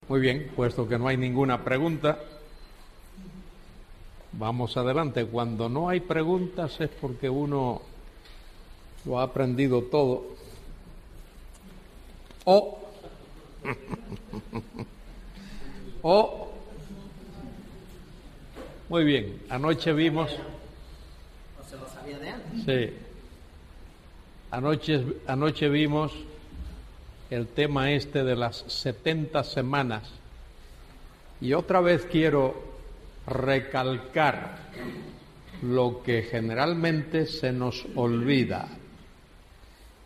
Muy bien, puesto que no hay ninguna pregunta, vamos adelante. Cuando no hay preguntas es porque uno lo ha aprendido todo. Muy bien, anoche vimos... ¿No se lo sabía de antes? Sí. Anoche vimos el tema este de las 70 semanas. Y otra vez quiero recalcar lo que generalmente se nos olvida.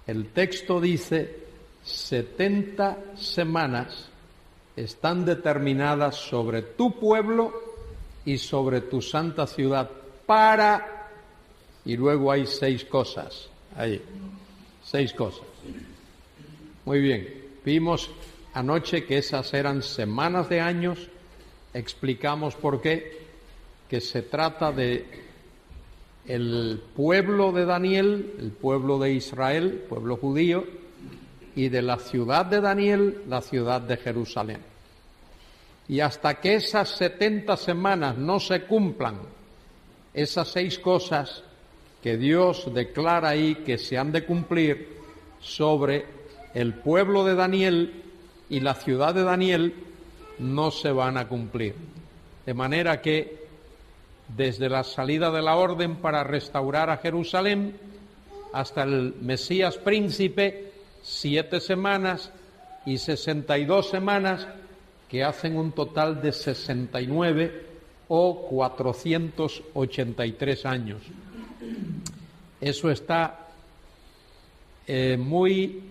El texto dice 70 semanas están determinadas sobre tu pueblo y sobre tu santa ciudad para... Y luego hay 6 cosas. Ahí, 6 cosas. Muy bien, vimos anoche que esas eran semanas de años, explicamos por qué, que se trata de el pueblo de Daniel, el pueblo de Israel, pueblo judío, y de la ciudad de Daniel, la ciudad de Jerusalén. Y hasta que esas 70 semanas no se cumplan, esas 6 cosas que Dios declara ahí que se han de cumplir sobre el pueblo de Daniel y la ciudad de Daniel, no se van a cumplir. De manera que desde la salida de la orden para restaurar a Jerusalén hasta el Mesías príncipe, 7 semanas y 62 semanas, que hacen un total de 69 o 483 años. Eso está muy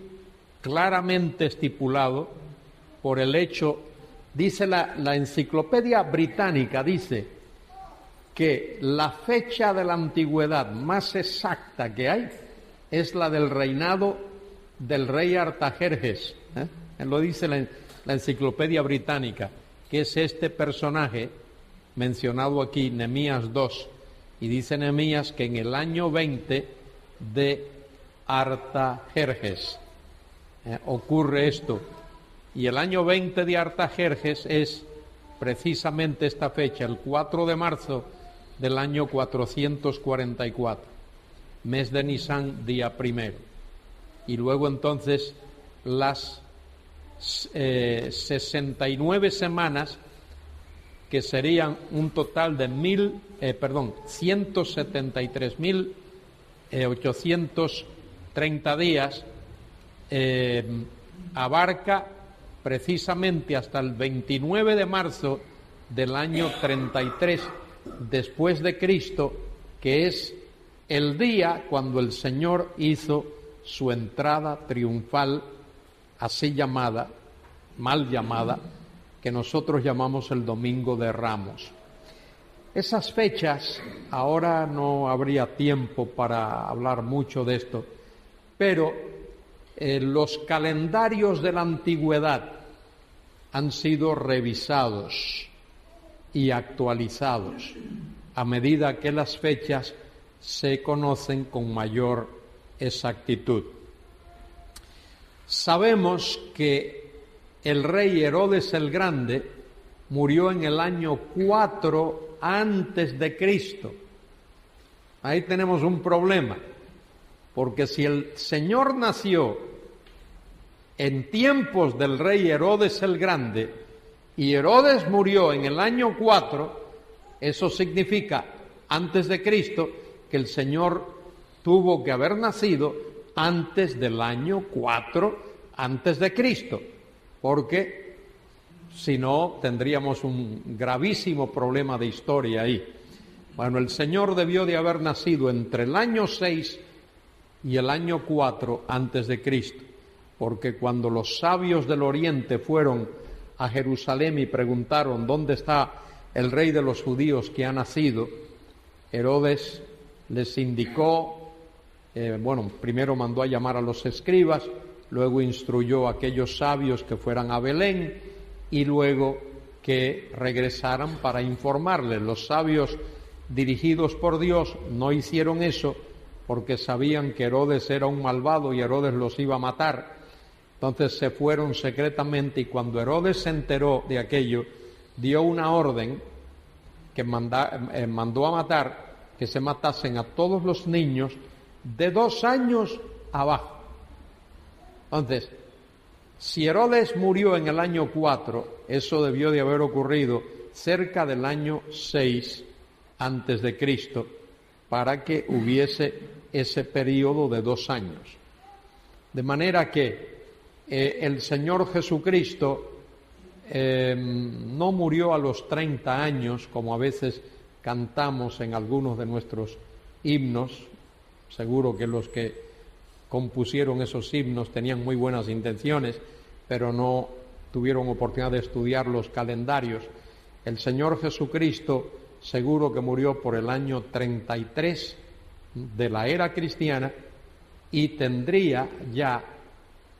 claramente estipulado por el hecho, dice la Enciclopedia Británica, dice que la fecha de la antigüedad más exacta que hay es la del reinado del rey Artajerjes. Lo dice la Enciclopedia Británica, que es este personaje mencionado aquí, Nehemías 2, y dice Nehemías que en el año 20 de Artajerjes ocurre esto, y el año 20 de Artajerjes es precisamente esta fecha, el 4 de marzo del año 444, mes de Nisan, día primero. Y luego entonces las 69 semanas, que serían un total de 173.830 días, abarca precisamente hasta el 29 de marzo del año 33 después de Cristo, que es el día cuando el Señor hizo su entrada triunfal, así llamada, mal llamada, que nosotros llamamos el Domingo de Ramos. Esas fechas, ahora no habría tiempo para hablar mucho de esto, pero los calendarios de la antigüedad han sido revisados y actualizados a medida que las fechas se conocen con mayor exactitud. Sabemos que el rey Herodes el Grande murió en el año 4 antes de Cristo. Ahí tenemos un problema, porque si el Señor nació en tiempos del rey Herodes el Grande y Herodes murió en el año 4, eso significa antes de Cristo, que el Señor tuvo que haber nacido antes del año 4 antes de Cristo, porque si no tendríamos un gravísimo problema de historia ahí. Bueno, el Señor debió de haber nacido entre el año 6 y el año 4 antes de Cristo, porque cuando los sabios del Oriente fueron a Jerusalén y preguntaron dónde está el rey de los judíos que ha nacido, Herodes les indicó, primero mandó a llamar a los escribas, luego instruyó a aquellos sabios que fueran a Belén y luego que regresaran para informarles. Los sabios dirigidos por Dios no hicieron eso porque sabían que Herodes era un malvado y Herodes los iba a matar. Entonces se fueron secretamente, y cuando Herodes se enteró de aquello, dio una orden que mandó a matar, que se matasen a todos los niños de 2 años abajo. Entonces, si Herodes murió en el año 4, eso debió de haber ocurrido cerca del año 6 antes de Cristo, para que hubiese ese periodo de 2 años. De manera que el Señor Jesucristo no murió a los 30 años, como a veces cantamos en algunos de nuestros himnos. Seguro que los que compusieron esos himnos tenían muy buenas intenciones, pero no tuvieron oportunidad de estudiar los calendarios. El Señor Jesucristo seguro que murió por el año 33 de la era cristiana, y tendría ya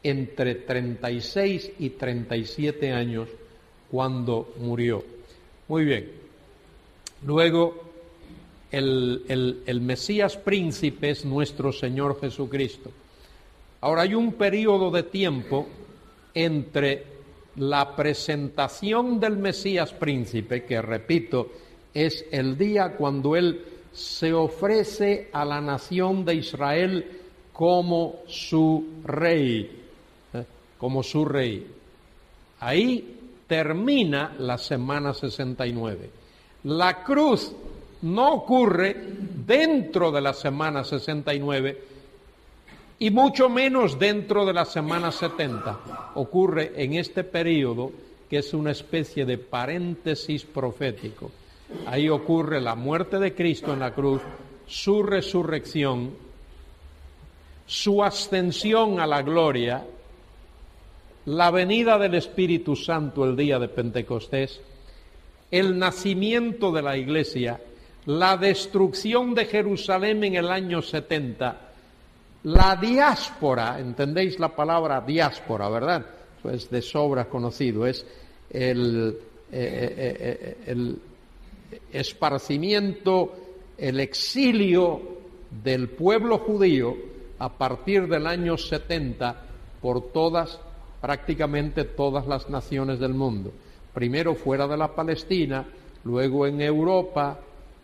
entre 36 y 37 años cuando murió. Muy bien. Luego, el Mesías príncipe es nuestro Señor Jesucristo. Ahora, hay un periodo de tiempo entre la presentación del Mesías príncipe, que repito, es el día cuando Él se ofrece a la nación de Israel como su rey, como su rey. Ahí termina la semana 69. La cruz no ocurre dentro de la semana 69 y mucho menos dentro de la semana 70. Ocurre en este periodo, que es una especie de paréntesis profético. Ahí ocurre la muerte de Cristo en la cruz, su resurrección, su ascensión a la gloria, la venida del Espíritu Santo el día de Pentecostés, el nacimiento de la Iglesia, la destrucción de Jerusalén en el año 70, la diáspora, ¿entendéis la palabra diáspora, verdad? Pues de sobra conocido, es el esparcimiento, el exilio del pueblo judío a partir del año 70 por prácticamente todas las naciones del mundo. Primero fuera de la Palestina, luego en Europa,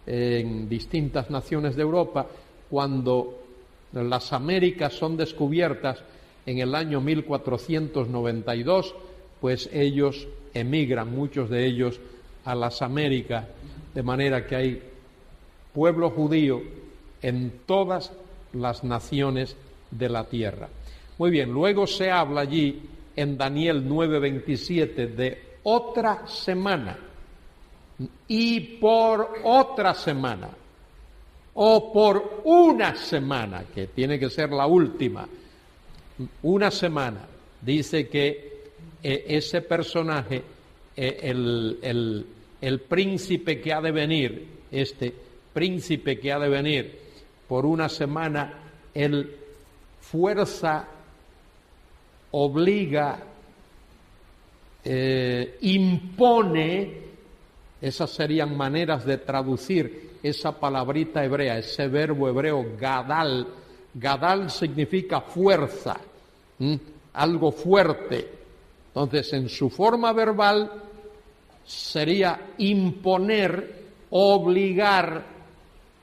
en distintas naciones de Europa. Cuando las Américas son descubiertas en el año 1492, pues ellos emigran, muchos de ellos, a las Américas, de manera que hay pueblo judío en todas las naciones de la tierra. Muy bien, luego se habla allí en Daniel 9:27 de otra semana, y por otra semana, o por una semana, que tiene que ser la última, una semana. Dice que ese personaje, el príncipe que ha de venir, este príncipe que ha de venir por una semana, él fuerza, obliga, impone. Esas serían maneras de traducir esa palabrita hebrea, ese verbo hebreo gadal. Gadal significa fuerza, algo fuerte. Entonces, en su forma verbal sería imponer, obligar,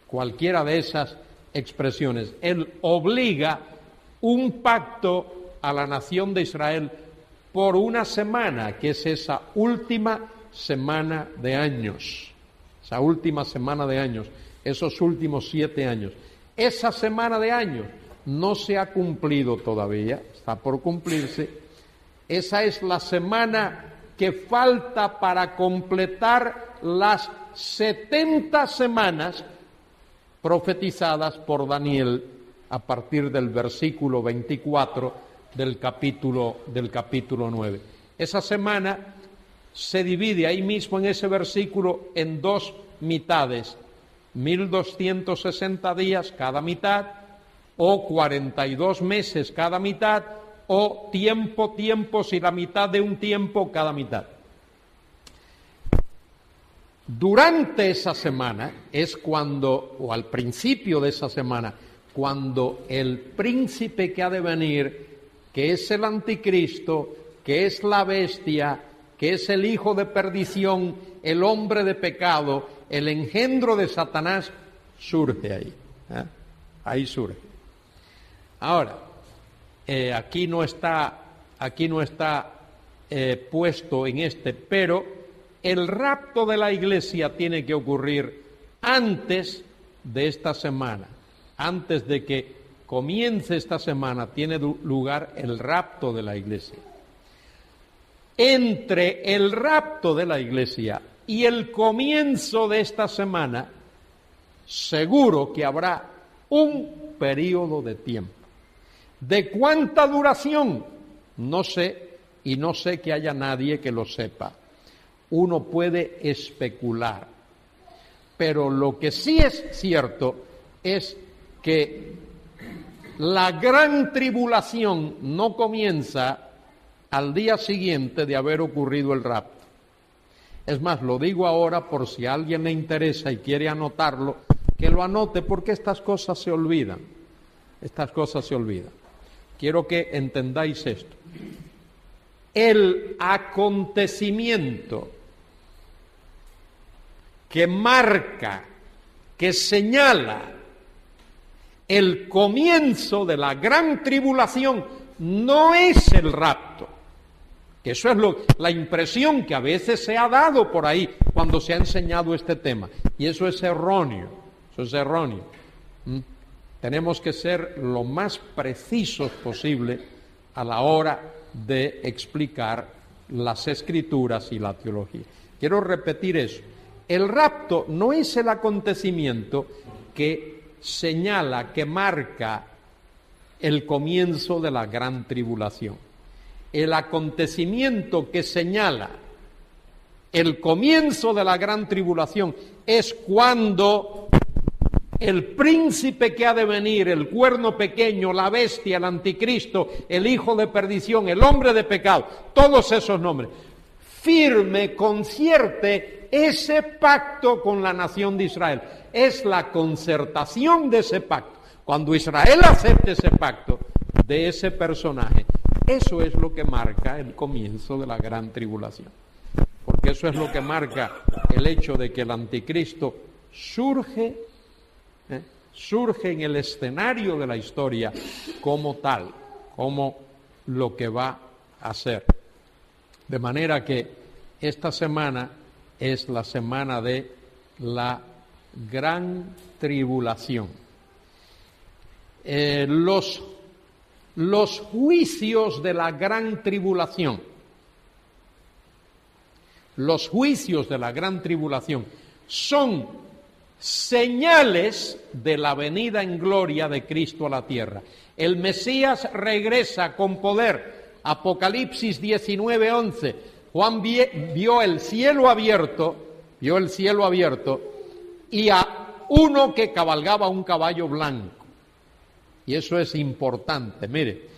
cualquiera de esas expresiones. Él obliga un pacto a la nación de Israel por una semana, que es esa última semana de años, esa última semana de años, esos últimos 7 años. Esa semana de años no se ha cumplido todavía, está por cumplirse. Esa es la semana que falta para completar las 70 semanas profetizadas por Daniel a partir del versículo 24 del capítulo 9. Esa semana se divide ahí mismo en ese versículo en 2 mitades, 1260 días cada mitad, o 42 meses cada mitad, o tiempos y la mitad de un tiempo cada mitad. Durante esa semana es cuando, o al principio de esa semana, cuando el príncipe que ha de venir que es el anticristo, que es la bestia, que es el hijo de perdición, el hombre de pecado, el engendro de Satanás, surge ahí. Ahí surge. Ahora, aquí no está puesto en pero el rapto de la iglesia tiene que ocurrir antes de esta semana. Antes de que comience esta semana, tiene lugar el rapto de la iglesia. Entre el rapto de la iglesia y el comienzo de esta semana, seguro que habrá un periodo de tiempo. ¿De cuánta duración? No sé, y no sé que haya nadie que lo sepa. Uno puede especular. Pero lo que sí es cierto es que la gran tribulación no comienza al día siguiente de haber ocurrido el rapto. Es más, lo digo ahora por si a alguien le interesa y quiere anotarlo, que lo anote porque estas cosas se olvidan. Estas cosas se olvidan. Quiero que entendáis esto. El acontecimiento que marca, que señala el comienzo de la gran tribulación no es el rapto. Que eso es la impresión que a veces se ha dado por ahí cuando se ha enseñado este tema. Y eso es erróneo. Eso es erróneo. Tenemos que ser lo más precisos posible a la hora de explicar las Escrituras y la teología. Quiero repetir eso. El rapto no es el acontecimiento que señala, que marca el comienzo de la gran tribulación. El acontecimiento que señala el comienzo de la gran tribulación es cuando el príncipe que ha de venir, el cuerno pequeño, la bestia, el anticristo, el hijo de perdición, el hombre de pecado, todos esos nombres, firme, concierte ese pacto con la nación de Israel. Es la concertación de ese pacto. Cuando Israel acepte ese pacto de ese personaje, eso es lo que marca el comienzo de la gran tribulación. Porque eso es lo que marca el hecho de que el anticristo surge en el escenario de la historia como tal, como lo que va a ser. De manera que esta semana es la semana de la gran tribulación. Los juicios de la gran tribulación, los juicios de la gran tribulación son señales de la venida en gloria de Cristo a la tierra. El Mesías regresa con poder. Apocalipsis 19:11. Juan vio el cielo abierto y a uno que cabalgaba un caballo blanco. Y eso es importante. Mire,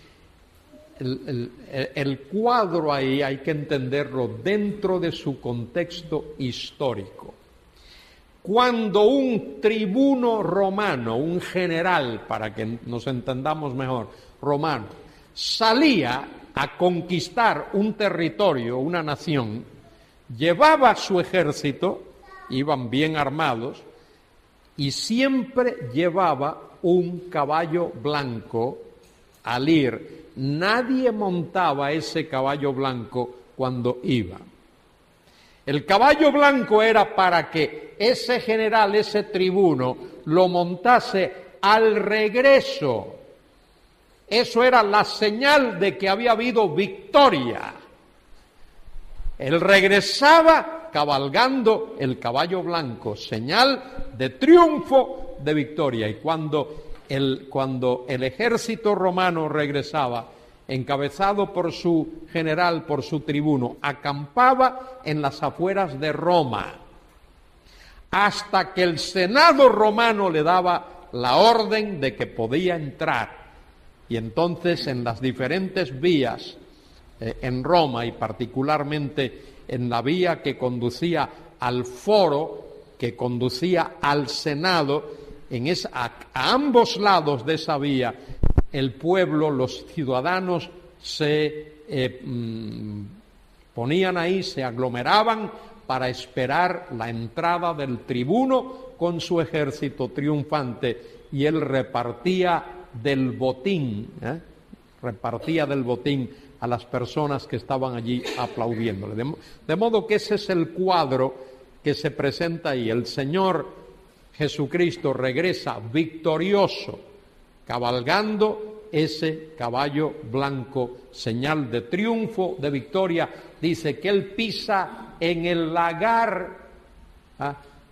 el cuadro ahí hay que entenderlo dentro de su contexto histórico. Cuando un tribuno romano, un general, para que nos entendamos mejor, romano, salía a conquistar un territorio, una nación, llevaba su ejército, iban bien armados, y siempre llevaba un caballo blanco al ir. Nadie montaba ese caballo blanco cuando iba. El caballo blanco era para que ese general, ese tribuno, lo montase al regreso. Eso era la señal de que había habido victoria. Él regresaba cabalgando el caballo blanco, señal de triunfo, de victoria. Y cuando el ejército romano regresaba, encabezado por su general, por su tribuno, acampaba en las afueras de Roma, hasta que el Senado romano le daba la orden de que podía entrar. Y entonces en las diferentes vías en Roma, y particularmente en la vía que conducía al foro, que conducía al Senado, a ambos lados de esa vía, el pueblo, los ciudadanos se ponían ahí, se aglomeraban para esperar la entrada del tribuno con su ejército triunfante, y él repartía del botín a las personas que estaban allí aplaudiéndole. De modo que ese es el cuadro que se presenta ahí. El Señor Jesucristo regresa victorioso, cabalgando ese caballo blanco, señal de triunfo, de victoria. Dice que él pisa en el lagar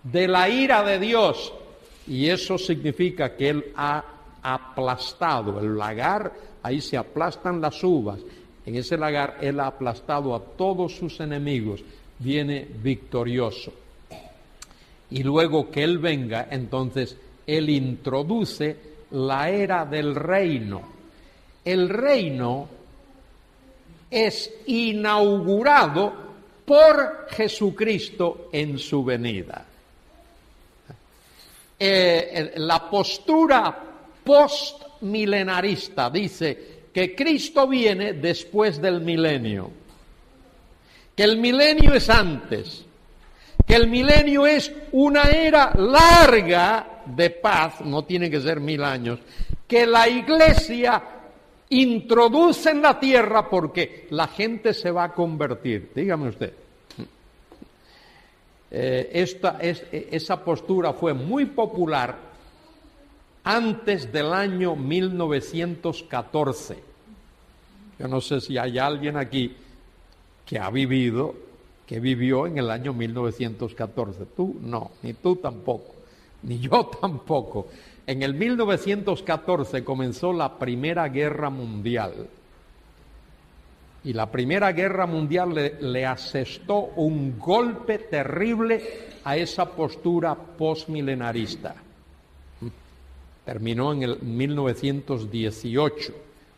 de la ira de Dios, y eso significa que él ha aplastado el lagar. Ahí se aplastan las uvas. En ese lagar él ha aplastado a todos sus enemigos, viene victorioso. Y luego que él venga, entonces él introduce la era del reino. El reino es inaugurado por Jesucristo en su venida. La postura postmilenarista dice que Cristo viene después del milenio, que el milenio es antes, que el milenio es una era larga de paz, no tiene que ser 1000 años, que la Iglesia introduce en la tierra porque la gente se va a convertir. Dígame usted. Esa postura fue muy popular antes del año 1914. Yo no sé si hay alguien aquí que vivió en el año 1914. Tú no, ni tú tampoco, ni yo tampoco. En el 1914 comenzó la Primera Guerra Mundial. Y la Primera Guerra Mundial le asestó un golpe terrible a esa postura postmilenarista. Terminó en el 1918,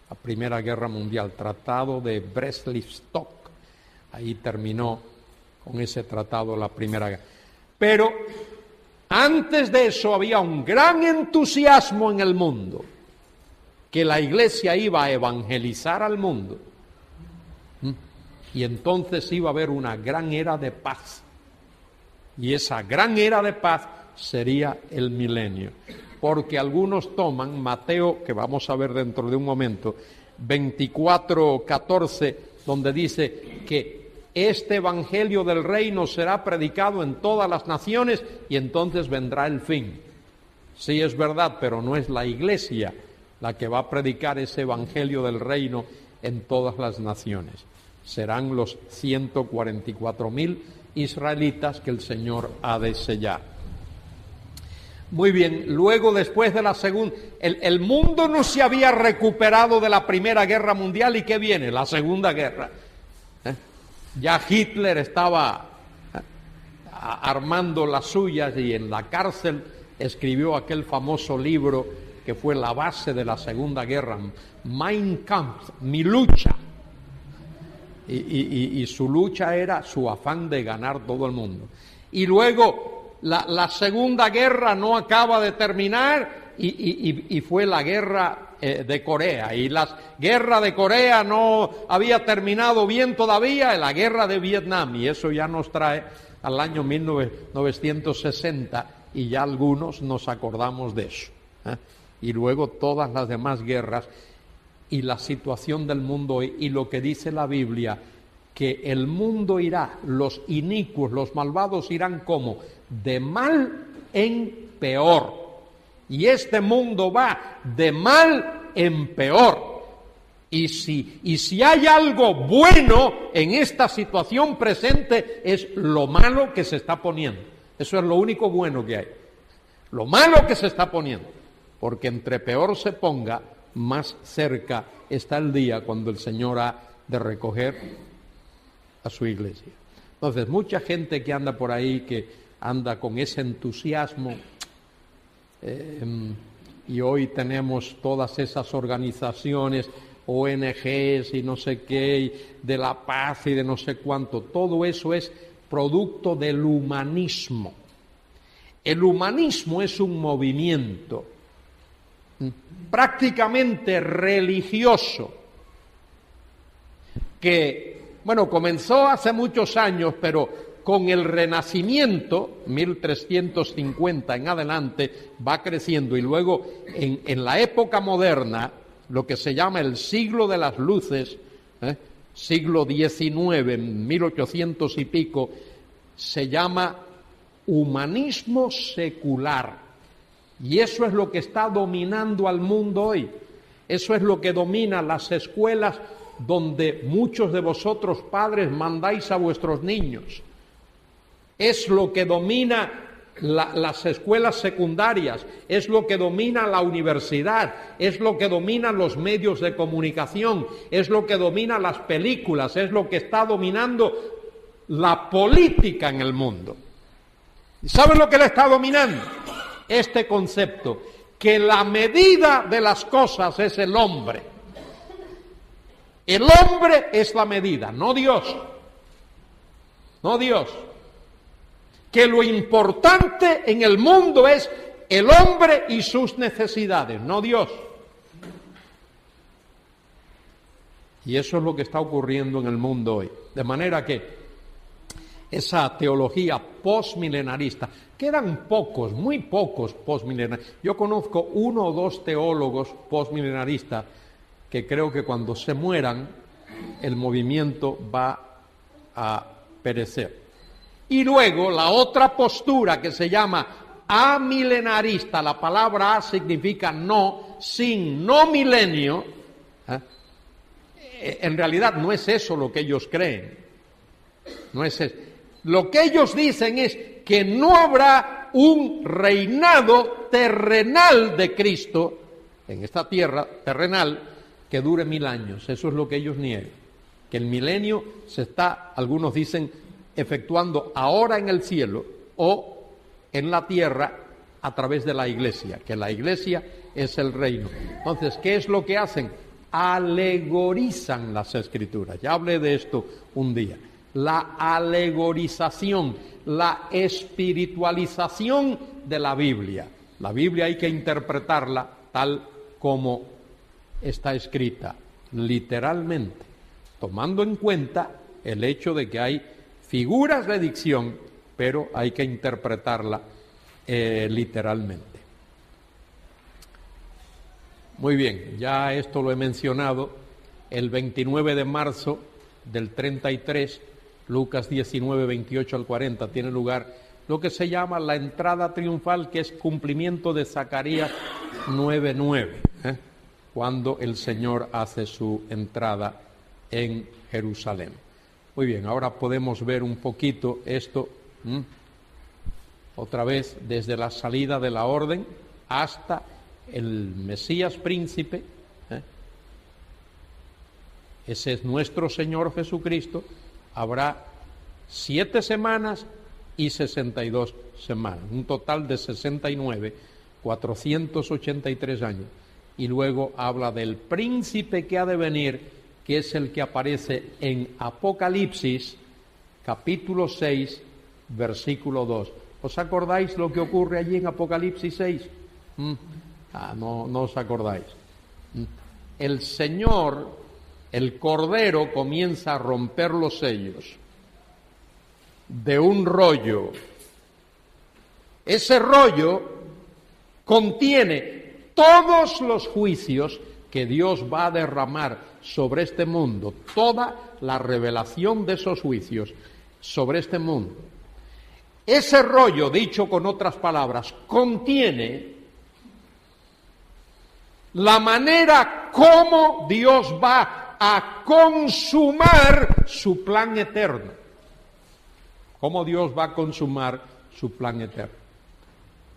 la Primera Guerra Mundial, Tratado de Brest-Litovsk. Ahí terminó con ese tratado la Primera Guerra. Pero antes de eso había un gran entusiasmo en el mundo, que la Iglesia iba a evangelizar al mundo. Y entonces iba a haber una gran era de paz. Y esa gran era de paz sería el milenio. Porque algunos toman Mateo, que vamos a ver dentro de un momento, 24:14, donde dice que este evangelio del reino será predicado en todas las naciones y entonces vendrá el fin. Sí, es verdad, pero no es la Iglesia la que va a predicar ese evangelio del reino en todas las naciones. Serán los 144,000 israelitas que el Señor ha de sellar. Muy bien, luego después de la segunda, el mundo no se había recuperado de la Primera Guerra Mundial, ¿y qué viene? La Segunda Guerra. Ya Hitler estaba armando las suyas y en la cárcel escribió aquel famoso libro que fue la base de la Segunda Guerra, Mein Kampf, mi lucha. Y su lucha era su afán de ganar todo el mundo. Y luego la Segunda Guerra no acaba de terminar y fue la guerra de Corea. Y la guerra de Corea no había terminado bien todavía, la guerra de Vietnam. Y eso ya nos trae al año 1960 y ya algunos nos acordamos de eso. Y luego todas las demás guerras. Y la situación del mundo hoy, y lo que dice la Biblia, que el mundo irá, los inicuos, los malvados irán como de mal en peor. Y este mundo va de mal en peor. Y si hay algo bueno en esta situación presente, es lo malo que se está poniendo. Eso es lo único bueno que hay. Lo malo que se está poniendo. Porque entre peor se ponga, más cerca está el día cuando el Señor ha de recoger a su iglesia. Entonces, mucha gente que anda por ahí, que anda con ese entusiasmo, y hoy tenemos todas esas organizaciones, ONGs y no sé qué, de la paz y de no sé cuánto, todo eso es producto del humanismo. El humanismo es un movimiento prácticamente religioso que, bueno, comenzó hace muchos años, pero con el Renacimiento, 1350 en adelante, va creciendo, y luego en la época moderna, lo que se llama el siglo de las luces, siglo XIX, en 1800 y pico, se llama humanismo secular. Y eso es lo que está dominando al mundo hoy. Eso es lo que domina las escuelas donde muchos de vosotros, padres, mandáis a vuestros niños. Es lo que domina las escuelas secundarias, es lo que domina la universidad, es lo que domina los medios de comunicación, es lo que domina las películas, es lo que está dominando la política en el mundo. ¿Y saben lo que le está dominando? Este concepto, que la medida de las cosas es el hombre. El hombre es la medida, no Dios. No Dios. Que lo importante en el mundo es el hombre y sus necesidades, no Dios. Y eso es lo que está ocurriendo en el mundo hoy. De manera que esa teología postmilenarista, quedan pocos, muy pocos postmilenaristas. Yo conozco 1 o 2 teólogos postmilenaristas que creo que cuando se mueran el movimiento va a perecer. Y luego la otra postura que se llama amilenarista, la palabra a significa no, sin, no milenio. En realidad no es eso lo que ellos creen. No es eso. Lo que ellos dicen es que no habrá un reinado terrenal de Cristo en esta tierra terrenal que dure 1000 años. Eso es lo que ellos niegan. Que el milenio se está, algunos dicen, efectuando ahora en el cielo o en la tierra a través de la iglesia, que la iglesia es el reino. Entonces, ¿qué es lo que hacen? Alegorizan las escrituras. Ya hablé de esto un día. La alegorización, la espiritualización de la Biblia. La Biblia hay que interpretarla tal como está escrita, literalmente, tomando en cuenta el hecho de que hay figuras de dicción, pero hay que interpretarla literalmente. Muy bien, ya esto lo he mencionado, el 29 de marzo del 33, Lucas 19, 28 al 40, tiene lugar lo que se llama la entrada triunfal, que es cumplimiento de Zacarías 9:9, cuando el Señor hace su entrada en Jerusalén. Muy bien, ahora podemos ver un poquito esto, otra vez desde la salida de la orden hasta el Mesías príncipe. Ese es nuestro Señor Jesucristo. Habrá 7 semanas y 62 semanas, un total de 69, 483 años. Y luego habla del príncipe que ha de venir, que es el que aparece en Apocalipsis, capítulo 6, versículo 2. ¿Os acordáis lo que ocurre allí en Apocalipsis 6? No os acordáis. El Señor, el Cordero, comienza a romper los sellos de un rollo. Ese rollo contiene todos los juicios que Dios va a derramar sobre este mundo, toda la revelación de esos juicios sobre este mundo. Ese rollo, dicho con otras palabras, contiene la manera como Dios va a consumar su plan eterno. Cómo Dios va a consumar su plan eterno.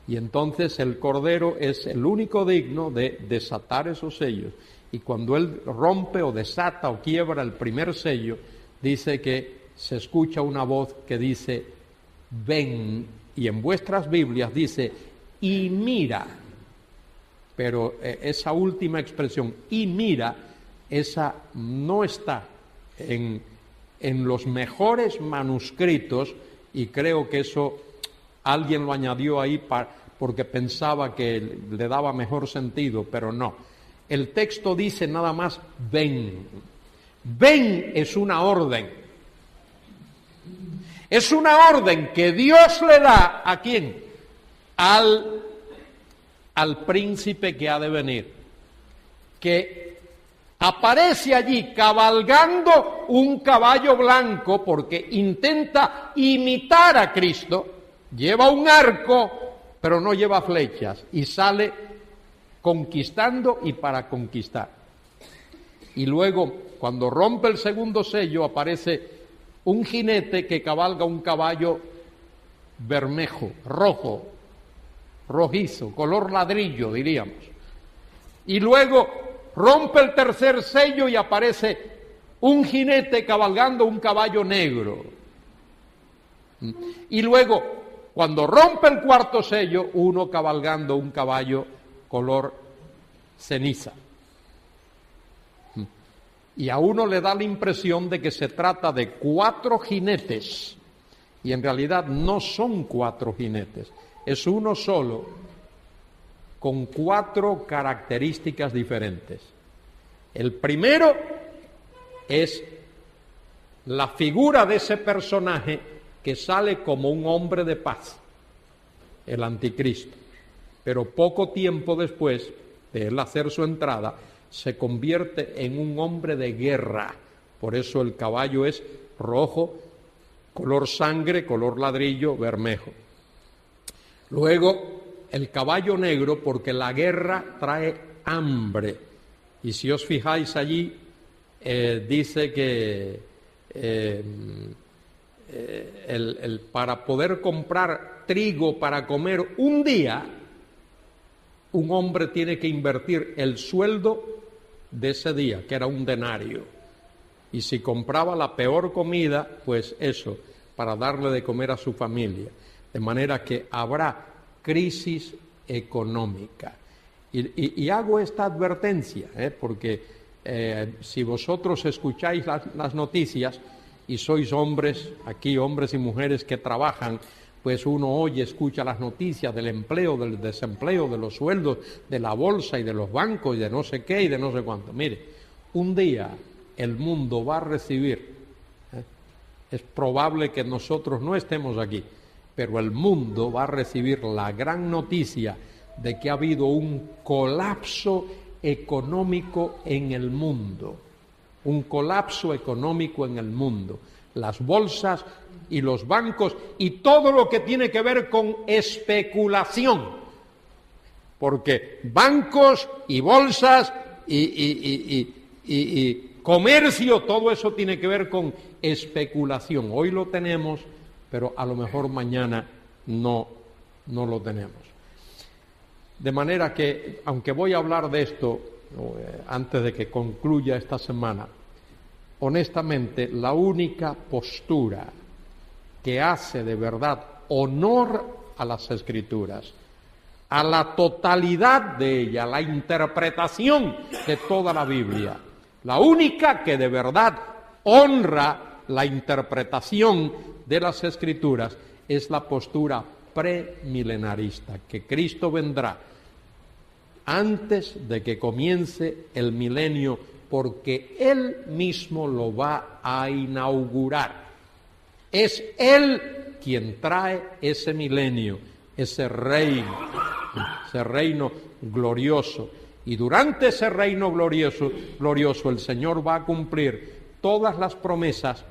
Y entonces el Cordero es el único digno de desatar esos sellos. Y cuando Él rompe o desata o quiebra el primer sello, dice que se escucha una voz que dice, ven, y en vuestras Biblias dice, y mira. Pero esa última expresión, y mira, esa no está en los mejores manuscritos, y creo que eso alguien lo añadió ahí porque pensaba que le daba mejor sentido, pero no. El texto dice nada más ven. Ven es una orden. Es una orden que Dios le da ¿a quién? Al príncipe que ha de venir, que aparece allí cabalgando un caballo blanco porque intenta imitar a Cristo, lleva un arco pero no lleva flechas y sale conquistando y para conquistar. Y luego, cuando rompe el segundo sello, aparece un jinete que cabalga un caballo bermejo, rojo, rojizo, color ladrillo, diríamos. Y luego rompe el tercer sello y aparece un jinete cabalgando un caballo negro. Y luego, cuando rompe el cuarto sello, uno cabalgando un caballo color ceniza. Y a uno le da la impresión de que se trata de 4 jinetes, y en realidad no son 4 jinetes, es uno solo, con 4 características diferentes. El primero es la figura de ese personaje que sale como un hombre de paz, el anticristo, pero poco tiempo después de él hacer su entrada, se convierte en un hombre de guerra. Por eso el caballo es rojo, color sangre, color ladrillo, bermejo. Luego, el caballo negro, porque la guerra trae hambre. Y si os fijáis allí, dice que para poder comprar trigo para comer un día, un hombre tiene que invertir el sueldo de ese día, que era un denario. Y si compraba la peor comida, pues eso, para darle de comer a su familia. De manera que habrá crisis económica. Y hago esta advertencia, porque si vosotros escucháis las noticias y sois hombres, aquí hombres y mujeres que trabajan, pues uno oye, escucha las noticias del empleo, del desempleo, de los sueldos, de la bolsa y de los bancos y de no sé qué y de no sé cuánto. Mire, un día el mundo va a recibir, es probable que nosotros no estemos aquí, pero el mundo va a recibir la gran noticia de que ha habido un colapso económico en el mundo, un colapso económico en el mundo. Las bolsas y los bancos y todo lo que tiene que ver con especulación, porque bancos y bolsas y comercio, todo eso tiene que ver con especulación. Hoy lo tenemos, pero a lo mejor mañana no lo tenemos. De manera que, aunque voy a hablar de esto antes de que concluya esta semana, honestamente, la única postura que hace de verdad honor a las Escrituras, a la totalidad de ella, a la interpretación de toda la Biblia, la única que de verdad honra la interpretación de las Escrituras es la postura premilenarista, que Cristo vendrá antes de que comience el milenio, porque Él mismo lo va a inaugurar. Es Él quien trae ese milenio, ese reino glorioso. Y durante ese reino glorioso el Señor va a cumplir todas las promesas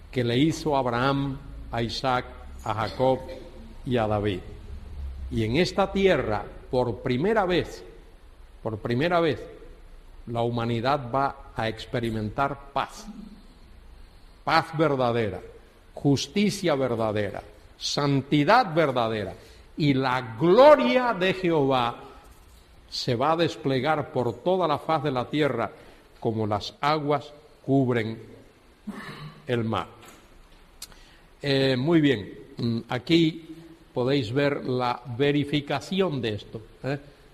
que le hizo a Abraham, a Isaac, a Jacob y a David. Y en esta tierra, por primera vez, la humanidad va a experimentar paz verdadera, justicia verdadera, santidad verdadera, y la gloria de Jehová se va a desplegar por toda la faz de la tierra como las aguas cubren el mar. Muy bien, aquí podéis ver la verificación de esto,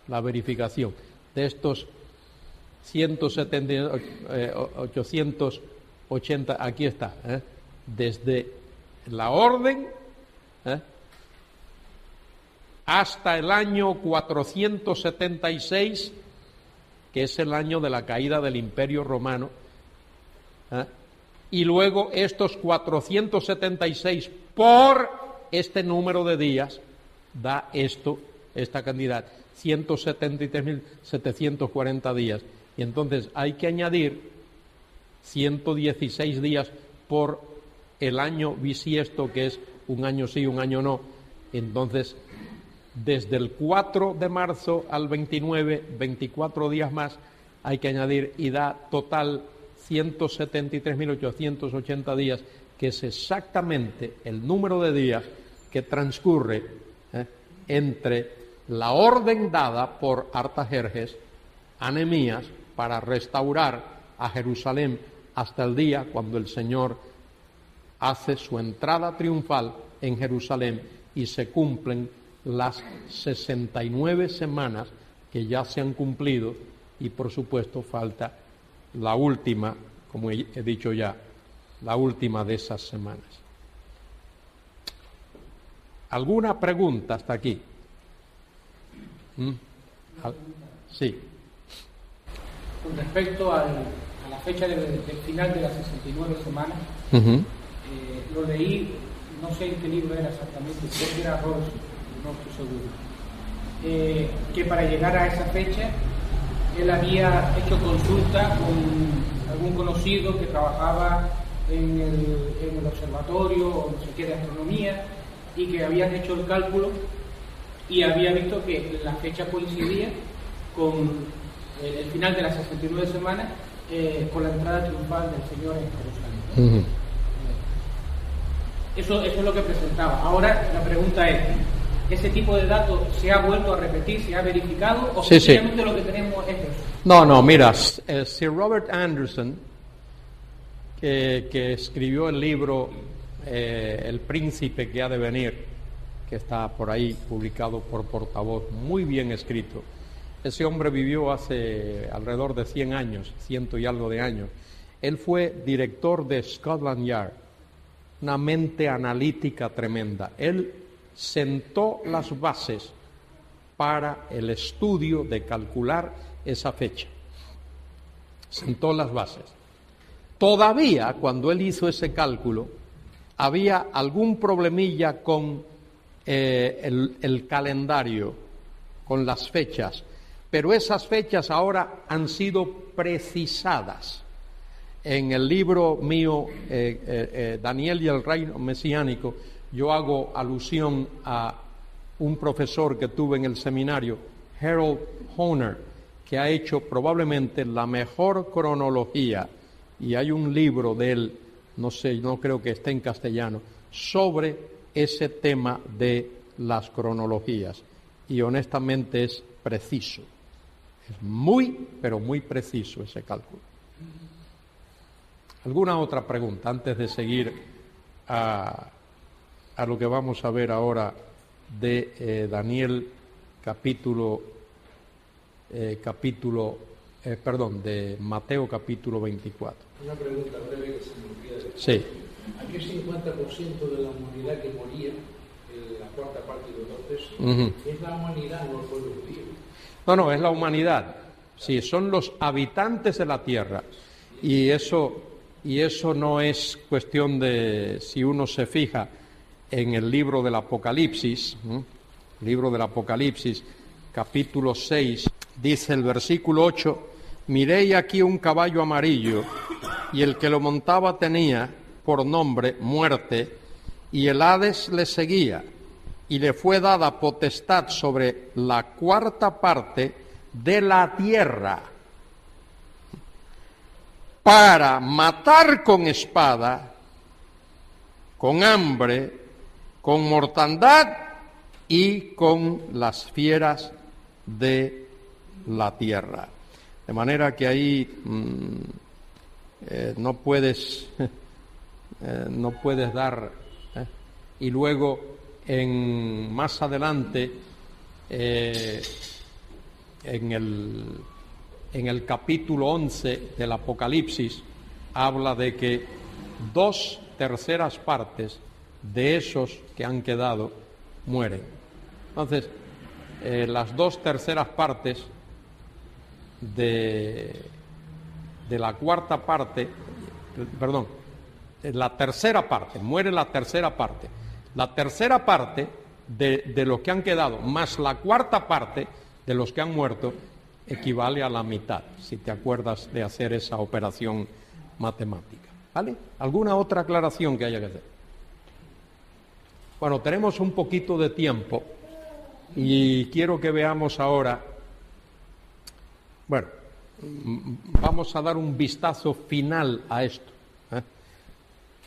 la verificación de estos 880, aquí está, desde la orden hasta el año 476, que es el año de la caída del Imperio Romano, ¿eh? Y luego estos 476 por este número de días da esta cantidad, 173.740 días. Y entonces hay que añadir 116 días por el año bisiesto, que es un año sí, un año no. Entonces, desde el 4 de marzo al 29, 24 días más hay que añadir y da total 173.880 días, que es exactamente el número de días que transcurre entre la orden dada por Artajerjes a Nehemías para restaurar a Jerusalén hasta el día cuando el Señor hace su entrada triunfal en Jerusalén y se cumplen las 69 semanas que ya se han cumplido, y por supuesto falta la última, como he dicho ya, la última de esas semanas. ¿Alguna pregunta hasta aquí? Sí. Con respecto a la fecha del final de las 69 semanas, lo leí, no sé en qué libro era exactamente, creo que era Ross, no estoy seguro, que para llegar a esa fecha él había hecho consulta con algún conocido que trabajaba en el observatorio o no sé qué de astronomía, y que habían hecho el cálculo y había visto que la fecha coincidía con el final de las 69 semanas, con la entrada triunfal del Señor en Jerusalén. Eso es lo que presentaba. Ahora la pregunta es, ¿ese tipo de datos se ha vuelto a repetir, se ha verificado, o simplemente lo que tenemos es eso? No, mira, Sir Robert Anderson, que escribió el libro El Príncipe que ha de venir, que está por ahí publicado por Portavoz, muy bien escrito. Ese hombre vivió hace alrededor de 100 años, 100 y algo de años. Él fue director de Scotland Yard, una mente analítica tremenda. Él sentó las bases para el estudio de calcular esa fecha. Sentó las bases. Todavía, cuando él hizo ese cálculo, había algún problemilla con el calendario, con las fechas, pero esas fechas ahora han sido precisadas. En el libro mío, Daniel y el Reino Mesiánico, yo hago alusión a un profesor que tuve en el seminario, Harold Hohner, que ha hecho probablemente la mejor cronología, y hay un libro de él, no sé, no creo que esté en castellano, sobre ese tema de las cronologías, y honestamente es preciso, es muy, pero muy preciso ese cálculo. ¿Alguna otra pregunta antes de seguir a lo que vamos a ver ahora de Daniel de Mateo capítulo 24? Una pregunta breve que se me olvida. Sí. Aquel 50% de la humanidad que moría, la cuarta parte de los tres, ¿es la humanidad o el pueblo judío? No, es la humanidad. Sí, son los habitantes de la tierra. Y eso no es cuestión de, si uno se fija en el libro del Apocalipsis, capítulo 6, dice el versículo 8, miré aquí un caballo amarillo, y el que lo montaba tenía por nombre Muerte, y el Hades le seguía, y le fue dada potestad sobre la cuarta parte de la tierra, para matar con espada, con hambre, con mortandad y con las fieras de la tierra. De manera que ahí no puedes dar. Y luego, más adelante, en el capítulo 11 del Apocalipsis, habla de que 2/3 partes de esos que han quedado mueren. Entonces, las 2/3 partes de la cuarta parte perdón, la tercera parte, muere la tercera parte. La tercera parte de los que han quedado, más la cuarta parte de los que han muerto, equivale a la mitad, si te acuerdas de hacer esa operación matemática. ¿Vale? ¿Alguna otra aclaración que haya que hacer? Bueno, tenemos un poquito de tiempo y quiero que veamos ahora, bueno, vamos a dar un vistazo final a esto.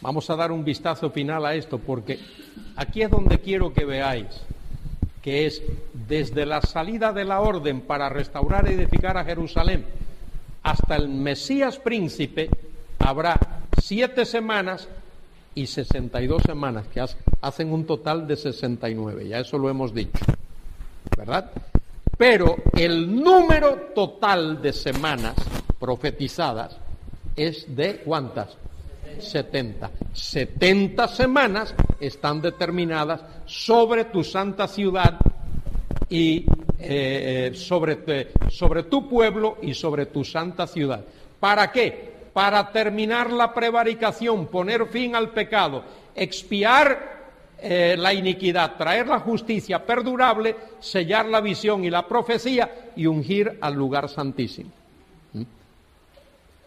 Vamos a dar un vistazo final a esto porque aquí es donde quiero que veáis que es desde la salida de la orden para restaurar y edificar a Jerusalén hasta el Mesías príncipe habrá 7 semanas y 62 semanas, que hacen un total de 69, ya eso lo hemos dicho, ¿verdad? Pero el número total de semanas profetizadas es de ¿cuántas? 70. 70 semanas están determinadas sobre tu santa ciudad y sobre tu pueblo y sobre tu santa ciudad. ¿Para qué? Para terminar la prevaricación, poner fin al pecado, expiar la iniquidad, traer la justicia perdurable, sellar la visión y la profecía y ungir al lugar santísimo.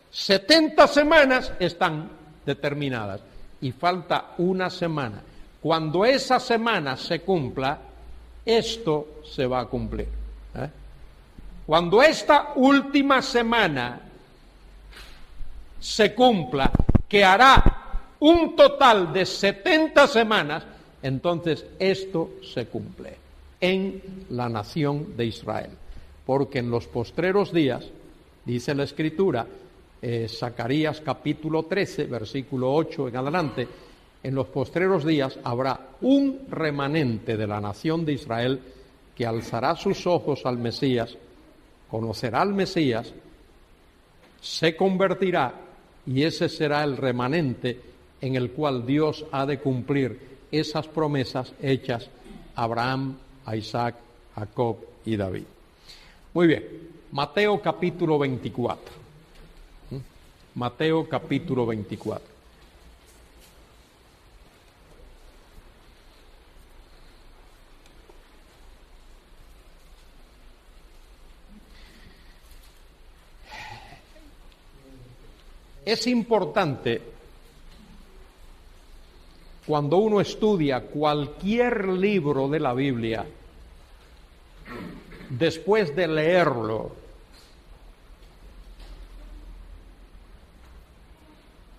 70 semanas están determinadas y falta una semana. Cuando esa semana se cumpla, esto se va a cumplir. Cuando esta última semana se cumpla, que hará un total de 70 semanas, entonces esto se cumple en la nación de Israel. Porque en los postreros días, dice la Escritura, Zacarías capítulo 13, versículo 8 en adelante, en los postreros días habrá un remanente de la nación de Israel que alzará sus ojos al Mesías, conocerá al Mesías, se convertirá y ese será el remanente en el cual Dios ha de cumplir esas promesas hechas a Abraham, a Isaac, a Jacob y David. Muy bien, Mateo capítulo 24. Mateo capítulo 24. Es importante cuando uno estudia cualquier libro de la Biblia, después de leerlo,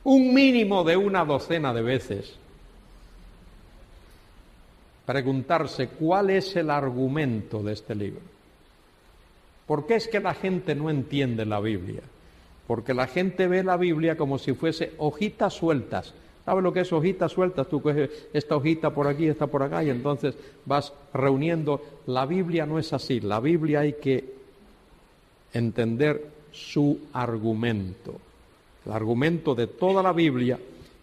un mínimo de una docena de veces, preguntarse cuál es el argumento de este libro. ¿Por qué es que la gente no entiende la Biblia? Porque la gente ve la Biblia como si fuese hojitas sueltas. ¿Sabes lo que es hojitas sueltas? Tú coges esta hojita por aquí, esta por acá, y entonces vas reuniendo. La Biblia no es así. La Biblia hay que entender su argumento. El argumento de toda la Biblia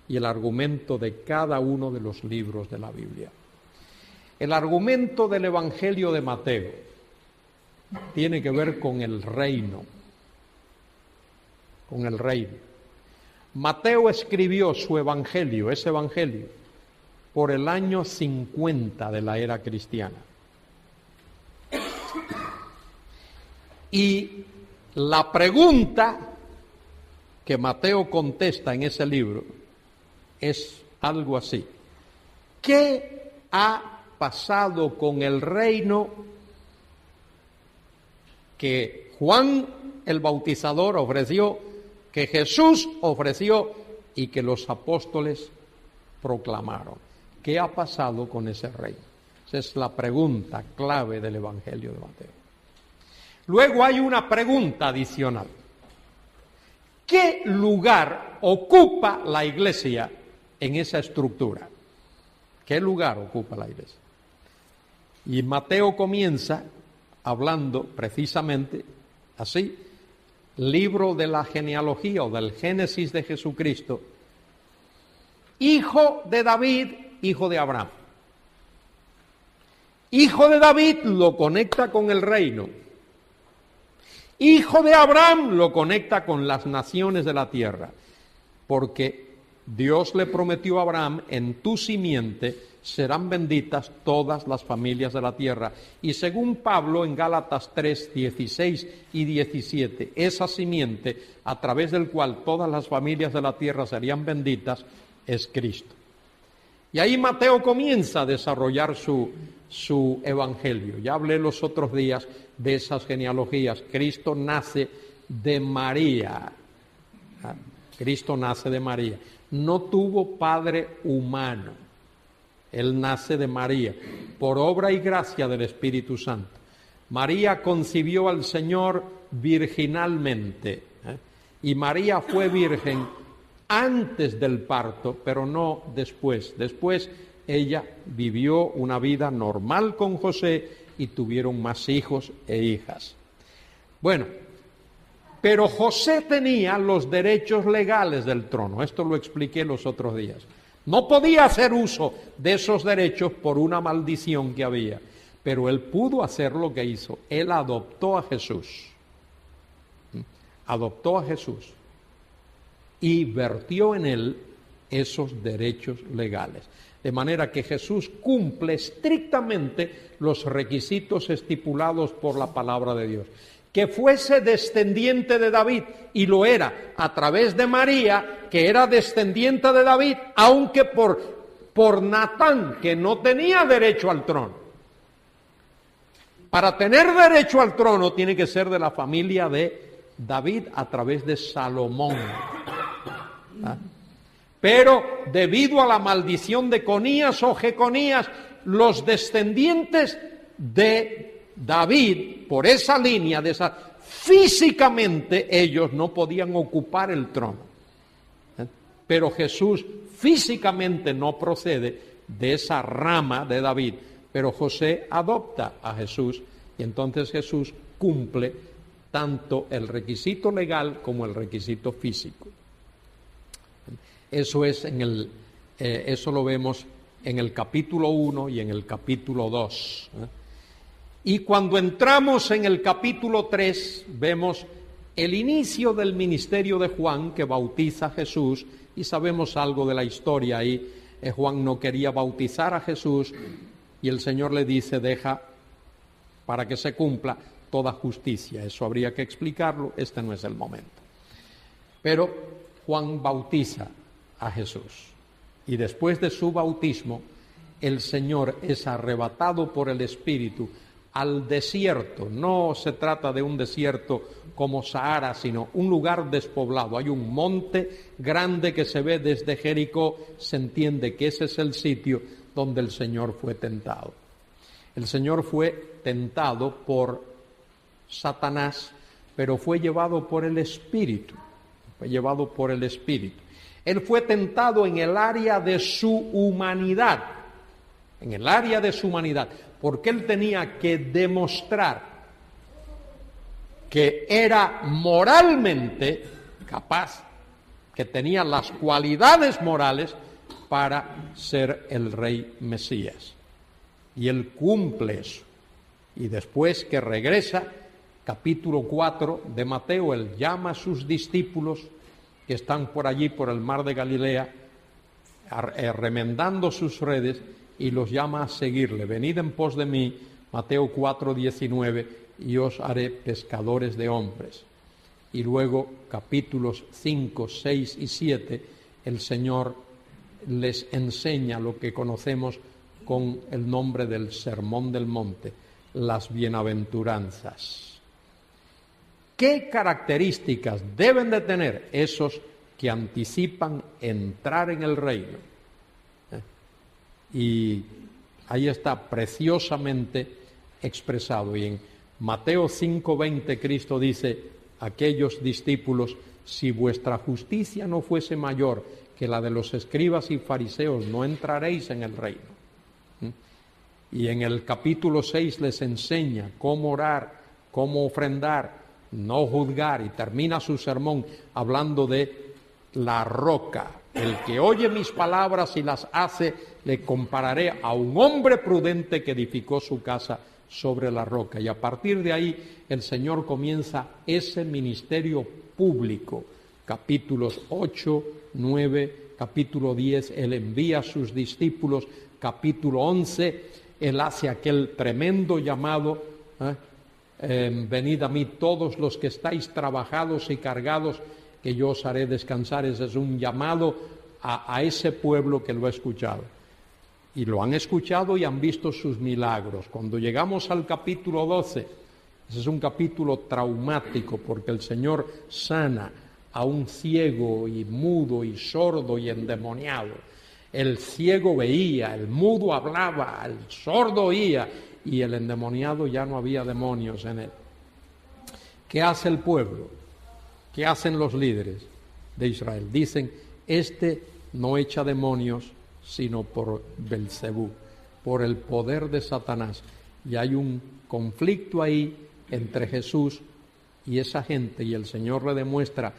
y el argumento de cada uno de los libros de la Biblia. El argumento del Evangelio de Mateo tiene que ver con el reino. Con el reino. Mateo escribió su evangelio, ese evangelio, por el año 50 de la era cristiana. Y la pregunta que Mateo contesta en ese libro es algo así: ¿qué ha pasado con el reino que Juan el Bautizador ofreció, que Jesús ofreció y que los apóstoles proclamaron? ¿Qué ha pasado con ese reino? Esa es la pregunta clave del Evangelio de Mateo. Luego hay una pregunta adicional. ¿Qué lugar ocupa la iglesia en esa estructura? ¿Qué lugar ocupa la iglesia? Y Mateo comienza hablando precisamente así: libro de la genealogía o del Génesis de Jesucristo, hijo de David, hijo de Abraham. Hijo de David lo conecta con el reino. Hijo de Abraham lo conecta con las naciones de la tierra. porque Dios le prometió a Abraham: en tu simiente serán benditas todas las familias de la tierra. Y según Pablo en Gálatas 3, 16 y 17, esa simiente a través del cual todas las familias de la tierra serían benditas es Cristo. Y ahí Mateo comienza a desarrollar su evangelio. Ya hablé los otros días de esas genealogías. Cristo nace de María. Cristo nace de María. No tuvo padre humano. Él nace de María, por obra y gracia del Espíritu Santo. María concibió al Señor virginalmente, y María fue virgen antes del parto, pero no después. Después ella vivió una vida normal con José y tuvieron más hijos e hijas. Bueno, pero José tenía los derechos legales del trono. Esto lo expliqué los otros días. No podía hacer uso de esos derechos por una maldición que había, pero él pudo hacer lo que hizo. Él adoptó a Jesús. Adoptó a Jesús y vertió en él esos derechos legales. De manera que Jesús cumple estrictamente los requisitos estipulados por la palabra de Dios. Que fuese descendiente de David, y lo era a través de María, que era descendiente de David, aunque por Natán, que no tenía derecho al trono. Para tener derecho al trono tiene que ser de la familia de David a través de Salomón. Pero debido a la maldición de Conías o Jeconías, los descendientes de David, por esa línea, físicamente ellos no podían ocupar el trono. Pero Jesús físicamente no procede de esa rama de David, pero José adopta a Jesús y entonces Jesús cumple tanto el requisito legal como el requisito físico. Eso es eso lo vemos en el capítulo 1 y en el capítulo 2. Y cuando entramos en el capítulo 3, vemos el inicio del ministerio de Juan, que bautiza a Jesús, y sabemos algo de la historia ahí. Juan no quería bautizar a Jesús, y el Señor le dice: deja para que se cumpla toda justicia. Eso habría que explicarlo, este no es el momento. Pero Juan bautiza a Jesús, y después de su bautismo, el Señor es arrebatado por el Espíritu al desierto. No se trata de un desierto como Sahara, sino un lugar despoblado. Hay un monte grande que se ve desde Jericó. Se entiende que ese es el sitio donde el Señor fue tentado. El Señor fue tentado por Satanás, pero fue llevado por el Espíritu. Fue llevado por el Espíritu. Él fue tentado en el área de su humanidad. En el área de su humanidad. Porque él tenía que demostrar que era moralmente capaz, que tenía las cualidades morales para ser el rey Mesías. Y él cumple eso. Y después que regresa, capítulo 4 de Mateo, él llama a sus discípulos que están por allí, por el mar de Galilea, remendando sus redes, y los llama a seguirle. Venid en pos de mí, Mateo 4:19, y os haré pescadores de hombres. Y luego, capítulos 5, 6 y 7, el Señor les enseña lo que conocemos con el nombre del Sermón del Monte, las bienaventuranzas. ¿Qué características deben de tener esos que anticipan entrar en el reino? Y ahí está preciosamente expresado. Y en Mateo 5:20 Cristo dice a aquellos discípulos: si vuestra justicia no fuese mayor que la de los escribas y fariseos, no entraréis en el reino. Y en el capítulo 6 les enseña cómo orar, cómo ofrendar, no juzgar, y termina su sermón hablando de la roca. El que oye mis palabras y las hace, le compararé a un hombre prudente que edificó su casa sobre la roca. Y a partir de ahí el Señor comienza ese ministerio público, capítulos 8, 9, capítulo 10, Él envía a sus discípulos, capítulo 11, Él hace aquel tremendo llamado, venid a mí todos los que estáis trabajados y cargados, que yo os haré descansar. Ese es un llamado a ese pueblo que lo ha escuchado. Y lo han escuchado y han visto sus milagros. Cuando llegamos al capítulo 12, ese es un capítulo traumático porque el Señor sana a un ciego y mudo y sordo y endemoniado. El ciego veía, el mudo hablaba, el sordo oía y el endemoniado ya no había demonios en él. ¿Qué hace el pueblo? ¿Qué hacen los líderes de Israel? Dicen, este no echa demonios sino por Belcebú, por el poder de Satanás. Y hay un conflicto ahí entre Jesús y esa gente, y el Señor le demuestra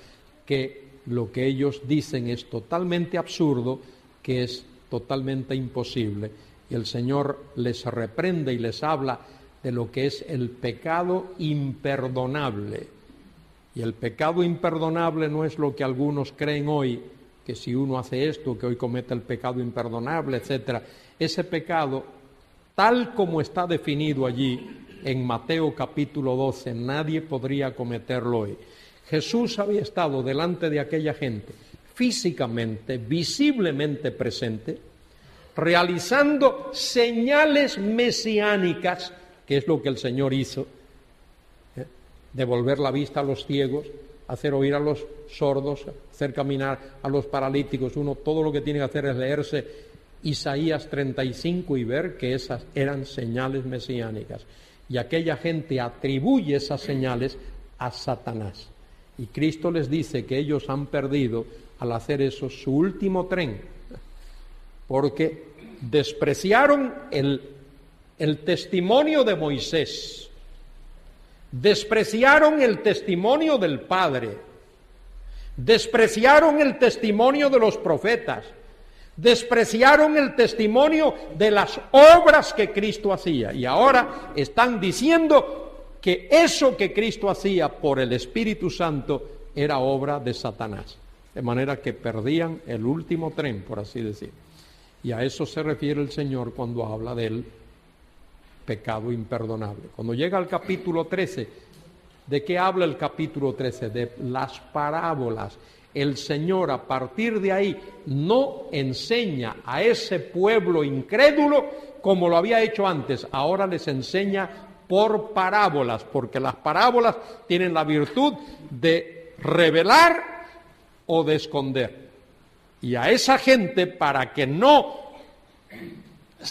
que lo que ellos dicen es totalmente absurdo, que es totalmente imposible. Y el Señor les reprende y les habla de lo que es el pecado imperdonable. Y el pecado imperdonable no es lo que algunos creen hoy, que si uno hace esto, que hoy comete el pecado imperdonable, etc. Ese pecado, tal como está definido allí en Mateo capítulo 12, nadie podría cometerlo hoy. Jesús había estado delante de aquella gente, físicamente, visiblemente presente, realizando señales mesiánicas, que es lo que el Señor hizo, devolver la vista a los ciegos, hacer oír a los sordos, hacer caminar a los paralíticos. Uno todo lo que tiene que hacer es leerse Isaías 35 y ver que esas eran señales mesiánicas. Y aquella gente atribuye esas señales a Satanás. Y Cristo les dice que ellos han perdido, al hacer eso, su último tren, porque despreciaron el testimonio de Moisés, despreciaron el testimonio del Padre, despreciaron el testimonio de los profetas, despreciaron el testimonio de las obras que Cristo hacía, y ahora están diciendo que eso que Cristo hacía por el Espíritu Santo era obra de Satanás, de manera que perdían el último tren, por así decir. Y a eso se refiere el Señor cuando habla del pecado imperdonable. Cuando llega al capítulo 13, ¿de qué habla el capítulo 13? De las parábolas. El Señor, a partir de ahí, no enseña a ese pueblo incrédulo como lo había hecho antes. Ahora les enseña por parábolas, porque las parábolas tienen la virtud de revelar o de esconder. Y a esa gente, para que no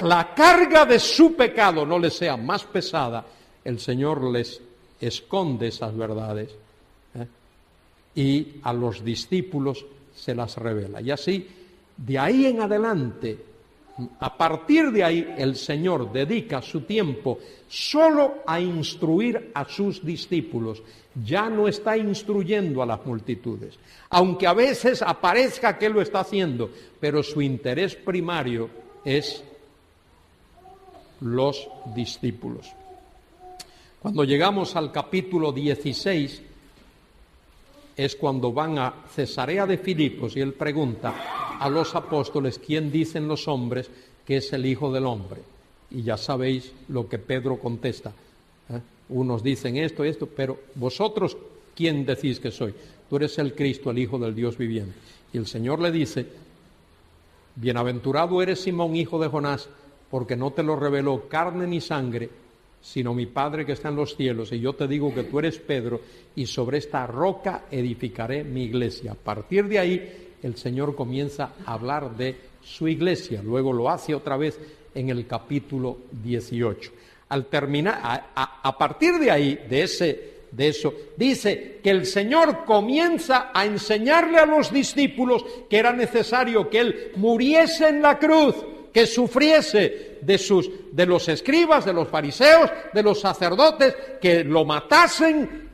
la carga de su pecado no les sea más pesada, el Señor les esconde esas verdades, y a los discípulos se las revela. Y así, de ahí en adelante, a partir de ahí, el Señor dedica su tiempo solo a instruir a sus discípulos. Ya no está instruyendo a las multitudes, aunque a veces aparezca que lo está haciendo, pero su interés primario es los discípulos. Cuando llegamos al capítulo 16, es cuando van a Cesarea de Filipos y él pregunta a los apóstoles, ¿quién dicen los hombres que es el Hijo del Hombre? Y ya sabéis lo que Pedro contesta. Unos dicen esto y esto, pero vosotros, ¿quién decís que soy? Tú eres el Cristo, el Hijo del Dios viviente. Y el Señor le dice, bienaventurado eres Simón, hijo de Jonás, porque no te lo reveló carne ni sangre, sino mi Padre que está en los cielos. Y yo te digo que tú eres Pedro, y sobre esta roca edificaré mi iglesia. A partir de ahí, el Señor comienza a hablar de su iglesia. Luego lo hace otra vez en el capítulo 18. Al terminar, a partir de ahí, de eso, dice que el Señor comienza a enseñarle a los discípulos que era necesario que Él muriese en la cruz, que sufriese de los escribas, de los fariseos, de los sacerdotes, que lo matasen,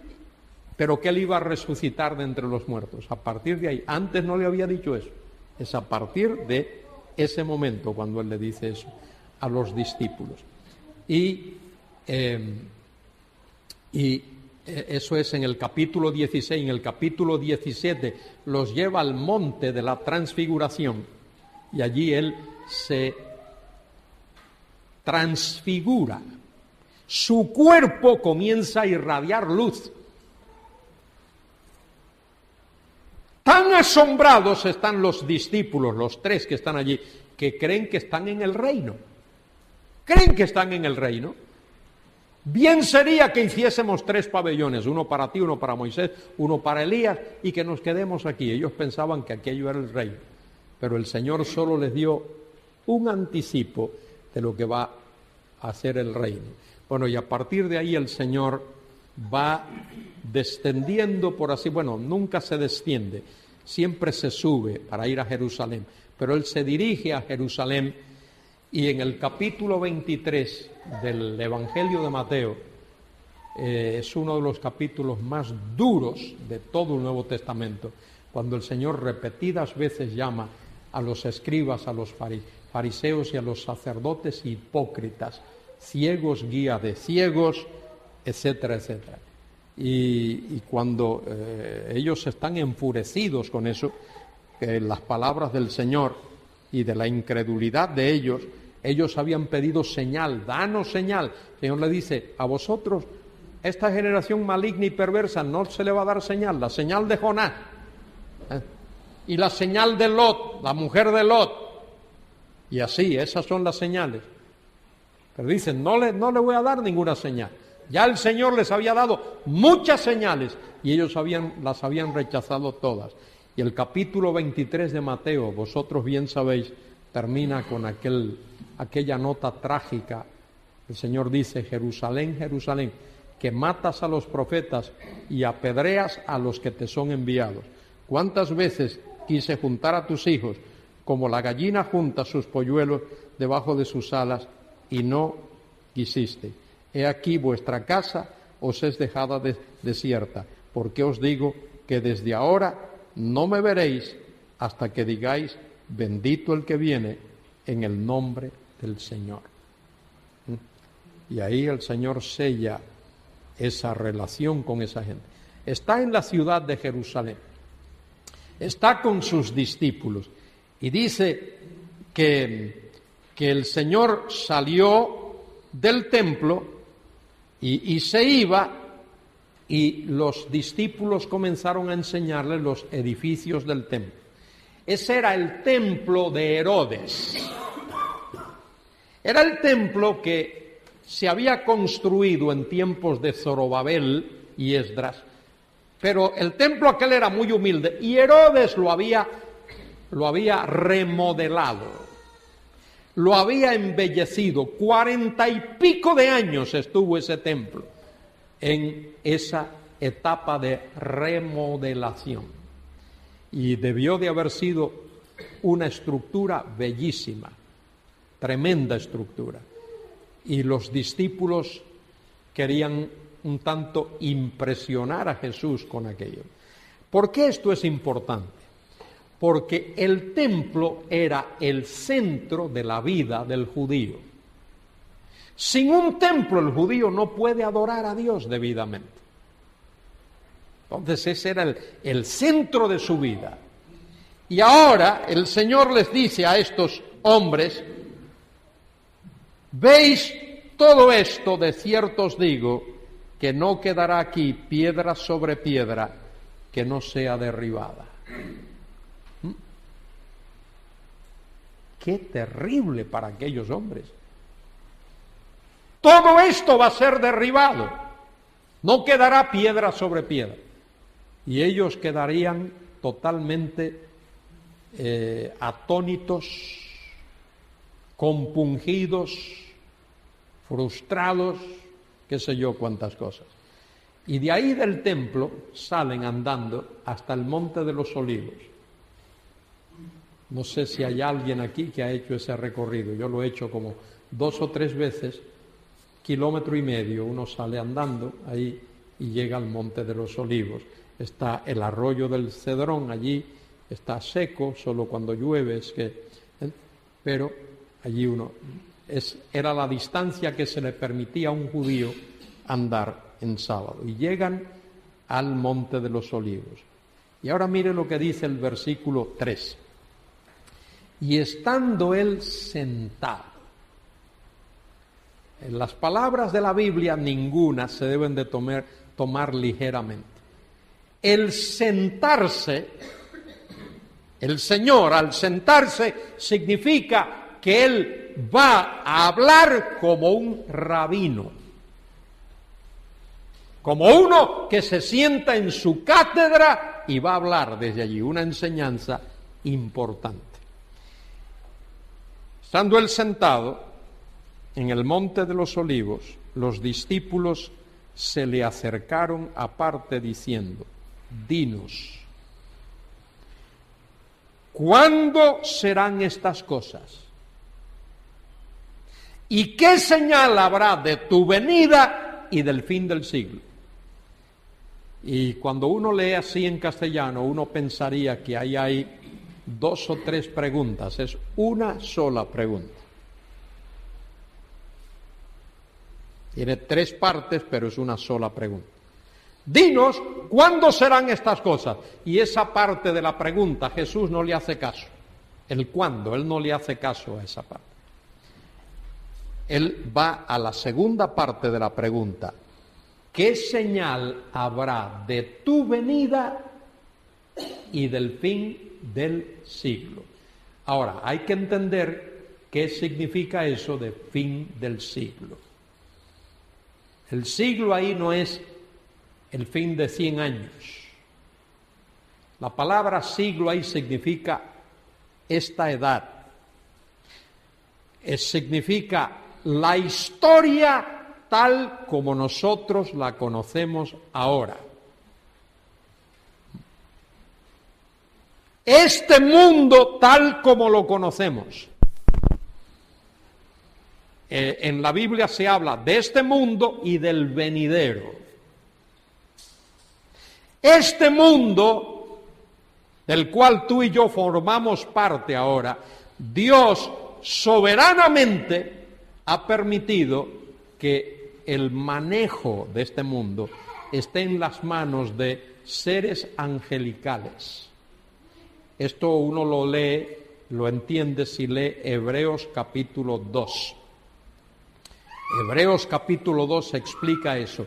pero que Él iba a resucitar de entre los muertos. A partir de ahí, antes no le había dicho eso, es a partir de ese momento cuando Él le dice eso a los discípulos. Y eso es en el capítulo 16, en el capítulo 17, los lleva al monte de la transfiguración y allí Él se transfigura. Su cuerpo comienza a irradiar luz. Tan asombrados están los discípulos, los 3 que están allí, que creen que están en el reino. Creen que están en el reino. Bien sería que hiciésemos 3 pabellones, uno para ti, uno para Moisés, uno para Elías, y que nos quedemos aquí. Ellos pensaban que aquello era el reino, pero el Señor solo les dio un anticipo de lo que va a ser el reino. Bueno, y a partir de ahí el Señor va descendiendo, por así, bueno, nunca se desciende, siempre se sube para ir a Jerusalén, pero Él se dirige a Jerusalén. Y en el capítulo 23 del Evangelio de Mateo, es uno de los capítulos más duros de todo el Nuevo Testamento, cuando el Señor repetidas veces llama a los escribas, a los fariseos y a los sacerdotes hipócritas, ciegos guía de ciegos, etcétera, etcétera. Y cuando ellos están enfurecidos con eso, las palabras del Señor y de la incredulidad de ellos habían pedido señal, danos señal. El Señor le dice, a vosotros, esta generación maligna y perversa, no se le va a dar señal, la señal de Jonás, y la señal de Lot, la mujer de Lot, y así, esas son las señales. Pero dicen, no le voy a dar ninguna señal. Ya el Señor les había dado muchas señales, y ellos las habían rechazado todas. Y el capítulo 23 de Mateo, vosotros bien sabéis, termina con aquella nota trágica. El Señor dice, Jerusalén, Jerusalén, que matas a los profetas y apedreas a los que te son enviados. ¿Cuántas veces quise juntar a tus hijos como la gallina junta sus polluelos debajo de sus alas y no quisiste? He aquí vuestra casa os es dejada desierta, porque os digo que desde ahora no me veréis hasta que digáis, bendito el que viene en el nombre del Señor. Y ahí el Señor sella esa relación con esa gente. Está en la ciudad de Jerusalén, está con sus discípulos, y dice que el Señor salió del templo y se iba, y los discípulos comenzaron a enseñarle los edificios del templo. Ese era el templo de Herodes. Era el templo que se había construido en tiempos de Zorobabel y Esdras, pero el templo aquel era muy humilde y Herodes lo había remodelado, lo había embellecido. 40 y pico de años estuvo ese templo en esa etapa de remodelación. Y debió de haber sido una estructura bellísima, tremenda estructura. Y los discípulos querían un tanto impresionar a Jesús con aquello. ¿Por qué esto es importante? Porque el templo era el centro de la vida del judío. Sin un templo el judío no puede adorar a Dios debidamente. Entonces ese era el centro de su vida. Y ahora el Señor les dice a estos hombres, ¿veis todo esto? De cierto os digo que no quedará aquí piedra sobre piedra que no sea derribada. Qué terrible para aquellos hombres. Todo esto va a ser derribado. No quedará piedra sobre piedra. Y ellos quedarían totalmente atónitos, compungidos, frustrados, qué sé yo cuántas cosas. Y de ahí del templo salen andando hasta el Monte de los Olivos. No sé si hay alguien aquí que ha hecho ese recorrido. Yo lo he hecho como 2 o 3 veces, 1,5 kilómetros. Uno sale andando ahí y llega al Monte de los Olivos. Está el arroyo del Cedrón allí, está seco, solo cuando llueve pero allí era la distancia que se le permitía a un judío andar en sábado y llegan al Monte de los Olivos. Y ahora mire lo que dice el versículo 3. Y estando él sentado. En las palabras de la Biblia ninguna se deben de tomar ligeramente. El sentarse, el Señor al sentarse significa que él va a hablar como un rabino, como uno que se sienta en su cátedra y va a hablar desde allí una enseñanza importante. Estando él sentado en el Monte de los Olivos, los discípulos se le acercaron aparte diciendo: dinos, ¿cuándo serán estas cosas? ¿Y qué señal habrá de tu venida y del fin del siglo? Y cuando uno lee así en castellano, uno pensaría que ahí hay 2 o 3 preguntas. Es una sola pregunta. Tiene 3 partes, pero es una sola pregunta. Dinos, ¿cuándo serán estas cosas? Y esa parte de la pregunta Jesús no le hace caso. El cuándo, él no le hace caso a esa parte. Él va a la segunda parte de la pregunta. ¿Qué señal habrá de tu venida y del fin del siglo? Ahora, hay que entender qué significa eso de fin del siglo. El siglo ahí no es el fin de 100 años. La palabra siglo ahí significa esta edad. Significa la historia tal como nosotros la conocemos ahora. Este mundo tal como lo conocemos. En la Biblia se habla de este mundo y del venidero. Este mundo, del cual tú y yo formamos parte ahora, Dios soberanamente ha permitido que el manejo de este mundo esté en las manos de seres angelicales. Esto uno lo lee, lo entiende si lee Hebreos capítulo 2. Hebreos capítulo 2 explica eso,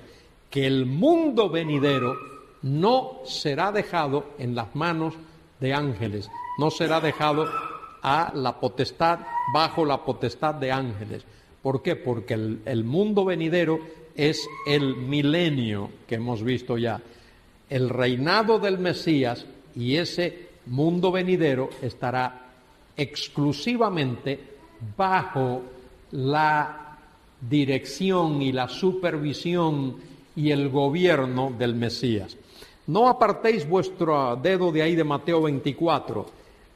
que el mundo venidero no será dejado en las manos de ángeles, no será dejado a la potestad, bajo la potestad de ángeles. ¿Por qué? Porque el mundo venidero es el milenio que hemos visto ya, el reinado del Mesías, y ese mundo venidero estará exclusivamente bajo la dirección y la supervisión y el gobierno del Mesías. No apartéis vuestro dedo de ahí de Mateo 24,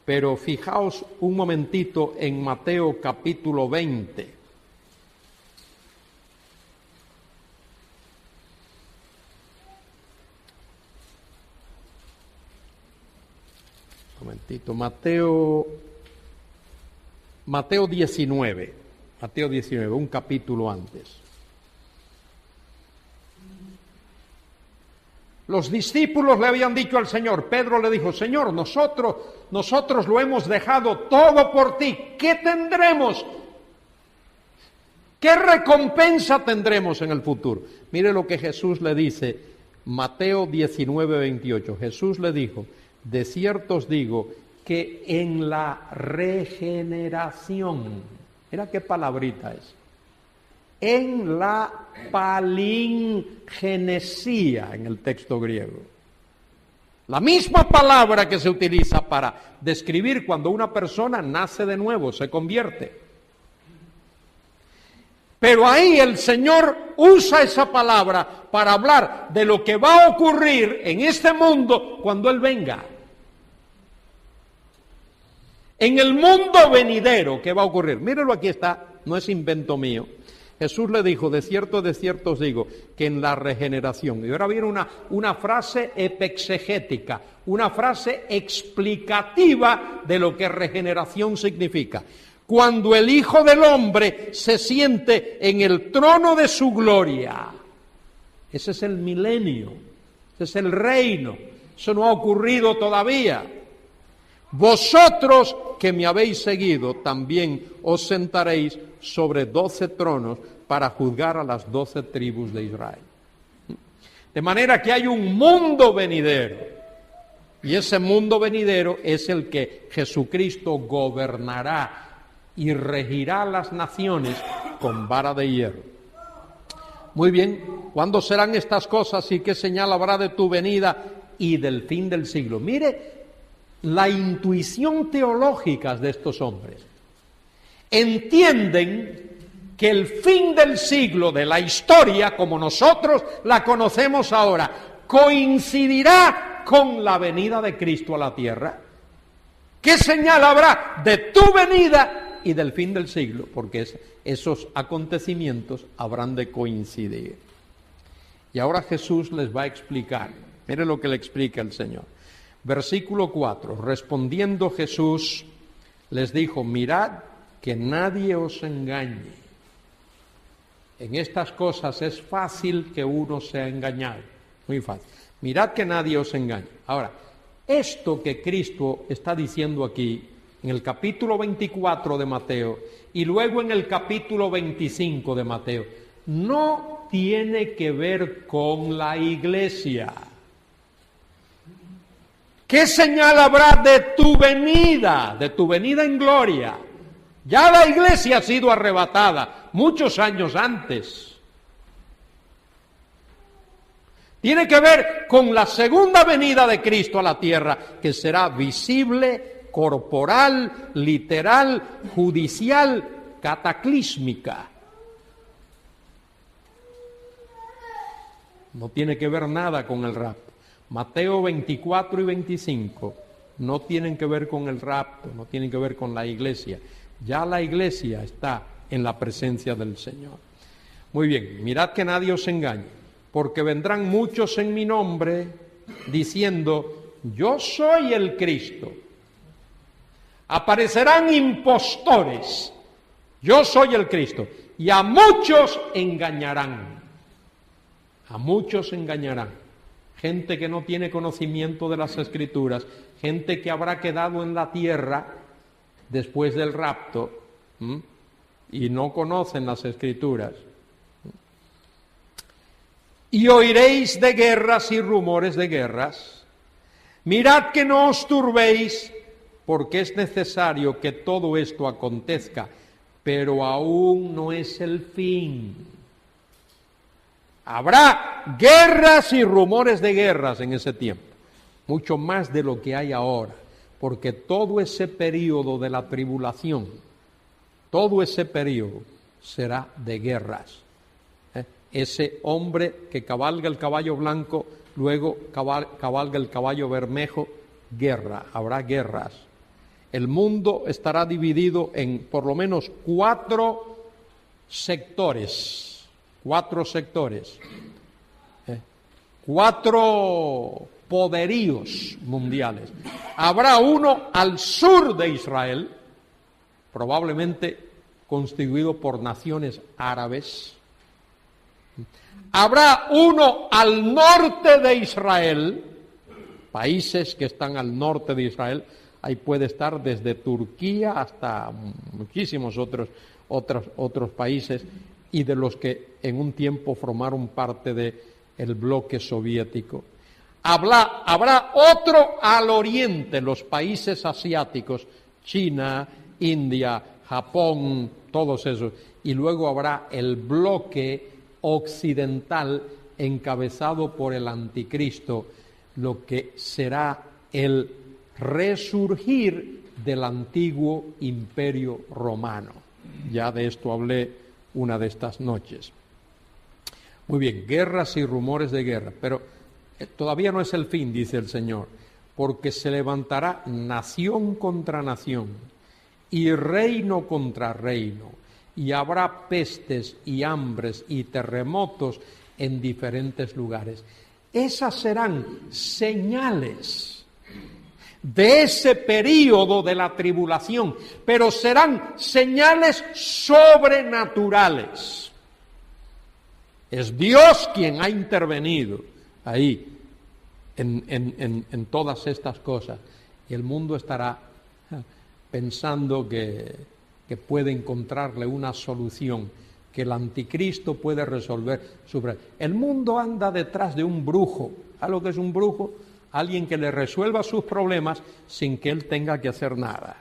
pero fijaos un momentito en Mateo capítulo 20. Un momentito, Mateo 19. Mateo 19, un capítulo antes. Los discípulos le habían dicho al Señor, Pedro le dijo, Señor, nosotros lo hemos dejado todo por ti, ¿qué tendremos? ¿Qué recompensa tendremos en el futuro? Mire lo que Jesús le dice, Mateo 19, 28. Jesús le dijo, de cierto os digo que en la regeneración, mira qué palabrita es, en la palingenesía en el texto griego. La misma palabra que se utiliza para describir cuando una persona nace de nuevo, se convierte. Pero ahí el Señor usa esa palabra para hablar de lo que va a ocurrir en este mundo cuando Él venga. En el mundo venidero, ¿qué va a ocurrir? Míralo, aquí está, no es invento mío. Jesús le dijo, de cierto os digo, que en la regeneración, y ahora viene una frase epexegética, una frase explicativa de lo que regeneración significa. Cuando el Hijo del Hombre se siente en el trono de su gloria, Ese es el milenio, ese es el reino. Eso no ha ocurrido todavía. Vosotros que me habéis seguido, también os sentaréis sobre 12 tronos para juzgar a las 12 tribus de Israel. De manera que hay un mundo venidero, y ese mundo venidero es el que Jesucristo gobernará y regirá las naciones con vara de hierro. Muy bien, ¿cuándo serán estas cosas y qué señal habrá de tu venida y del fin del siglo? Mire la intuición teológica de estos hombres. Entienden que el fin del siglo, de la historia, como nosotros la conocemos ahora, coincidirá con la venida de Cristo a la tierra. ¿Qué señal habrá de tu venida y del fin del siglo? Porque esos acontecimientos habrán de coincidir. Y ahora Jesús les va a explicar. Mire lo que le explica el Señor. Versículo 4. Respondiendo Jesús, les dijo: mirad que nadie os engañe. En estas cosas es fácil que uno sea engañado. Muy fácil. Mirad que nadie os engañe. Ahora, esto que Cristo está diciendo aquí, en el capítulo 24 de Mateo, y luego en el capítulo 25 de Mateo, no tiene que ver con la iglesia. ¿Qué señal habrá de tu venida en gloria? Ya la iglesia ha sido arrebatada muchos años antes. Tiene que ver con la segunda venida de Cristo a la tierra, que será visible, corporal, literal, judicial, cataclísmica. No tiene que ver nada con el rapto. Mateo 24 y 25 no tienen que ver con el rapto, no tienen que ver con la iglesia. Ya la iglesia está en la presencia del Señor. Muy bien, mirad que nadie os engañe, porque vendrán muchos en mi nombre diciendo: yo soy el Cristo. Aparecerán impostores: yo soy el Cristo. Y a muchos engañarán. A muchos engañarán. Gente que no tiene conocimiento de las Escrituras, gente que habrá quedado en la tierra después del rapto y no conocen las Escrituras. Y oiréis de guerras y rumores de guerras. Mirad que no os turbéis, porque es necesario que todo esto acontezca, pero aún no es el fin. Habrá guerras y rumores de guerras en ese tiempo, mucho más de lo que hay ahora, porque todo ese periodo de la tribulación, todo ese periodo será de guerras. Ese hombre que cabalga el caballo blanco, luego cabalga el caballo bermejo, guerra, habrá guerras. El mundo estará dividido en por lo menos 4 sectores. 4 poderíos mundiales. Habrá uno al sur de Israel, probablemente constituido por naciones árabes. Habrá uno al norte de Israel, países que están al norte de Israel. Ahí puede estar desde Turquía hasta muchísimos otros países, y de los que en un tiempo formaron parte del bloque soviético. Habrá otro al oriente, los países asiáticos, China, India, Japón, todos esos. Y luego habrá el bloque occidental encabezado por el anticristo, lo que será el resurgir del antiguo imperio romano. Ya de esto hablé una de estas noches. Muy bien, guerras y rumores de guerra, pero todavía no es el fin, dice el Señor, porque se levantará nación contra nación y reino contra reino, y habrá pestes y hambres y terremotos en diferentes lugares. Esas serán señales de ese período de la tribulación, pero serán señales sobrenaturales. Es Dios quien ha intervenido ahí en todas estas cosas. Y el mundo estará pensando que puede encontrarle una solución, que el anticristo puede resolver su problema. El mundo anda detrás de un brujo. ¿Sabes lo que es un brujo? Alguien que le resuelva sus problemas sin que él tenga que hacer nada.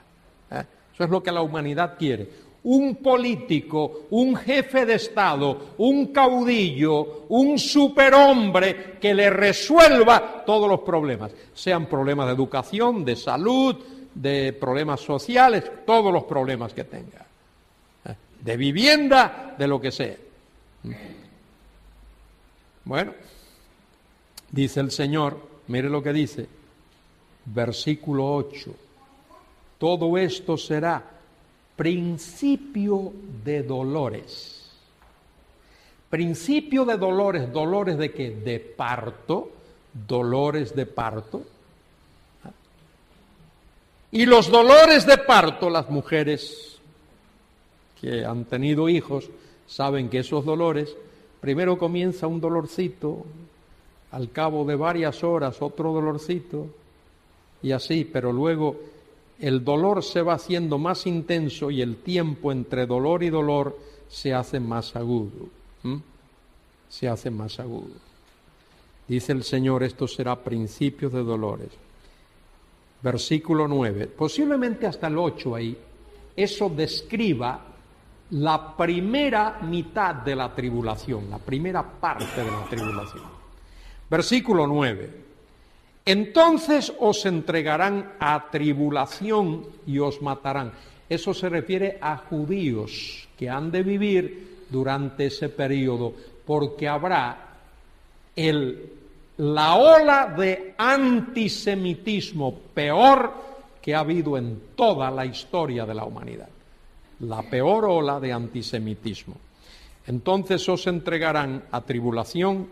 Eso es lo que la humanidad quiere. Un político, un jefe de Estado, un caudillo, un superhombre que le resuelva todos los problemas, sean problemas de educación, de salud, de problemas sociales, todos los problemas que tenga, de vivienda, de lo que sea. Bueno, dice el Señor, mire lo que dice, versículo 8, todo esto será principio de dolores. Principio de dolores, ¿dolores de qué? De parto, dolores de parto. Y los dolores de parto, las mujeres que han tenido hijos saben que esos dolores, primero comienza un dolorcito, al cabo de varias horas otro dolorcito, y así, pero luego el dolor se va haciendo más intenso y el tiempo entre dolor y dolor se hace más agudo. Se hace más agudo. Dice el Señor, esto será principio de dolores. Versículo 9, posiblemente hasta el 8 ahí, eso describa la primera mitad de la tribulación, la primera parte de la tribulación. Versículo 9. Entonces os entregarán a tribulación y os matarán. Eso se refiere a judíos que han de vivir durante ese periodo, porque habrá la ola de antisemitismo peor que ha habido en toda la historia de la humanidad. La peor ola de antisemitismo. Entonces os entregarán a tribulación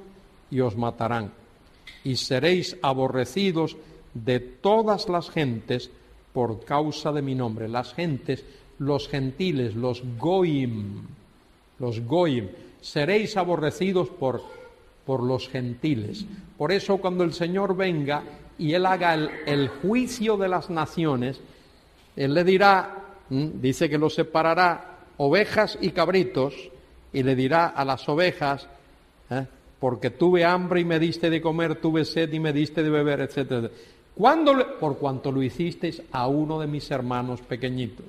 y os matarán. Y seréis aborrecidos de todas las gentes por causa de mi nombre. Las gentes, los gentiles, los goyim, seréis aborrecidos por los gentiles. Por eso cuando el Señor venga y Él haga el juicio de las naciones, Él le dirá, dice que los separará ovejas y cabritos, y le dirá a las ovejas, porque tuve hambre y me diste de comer, tuve sed y me diste de beber, etc. Por cuanto lo hicisteis a uno de mis hermanos pequeñitos.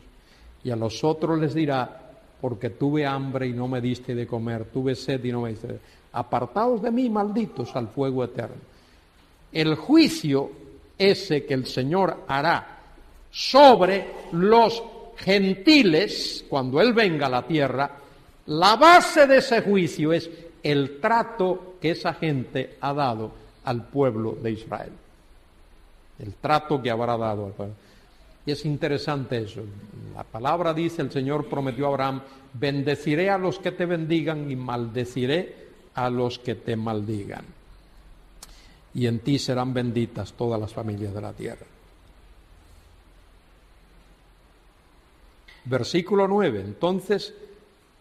Y a los otros les dirá, porque tuve hambre y no me diste de comer, tuve sed y no me diste de beber. Apartaos de mí, malditos, al fuego eterno. El juicio ese que el Señor hará sobre los gentiles, cuando Él venga a la tierra, la base de ese juicio es el trato que esa gente ha dado al pueblo de Israel. El trato que habrá dado al pueblo. Y es interesante eso. La palabra dice, el Señor prometió a Abraham, bendeciré a los que te bendigan y maldeciré a los que te maldigan. Y en ti serán benditas todas las familias de la tierra. Versículo 9. Entonces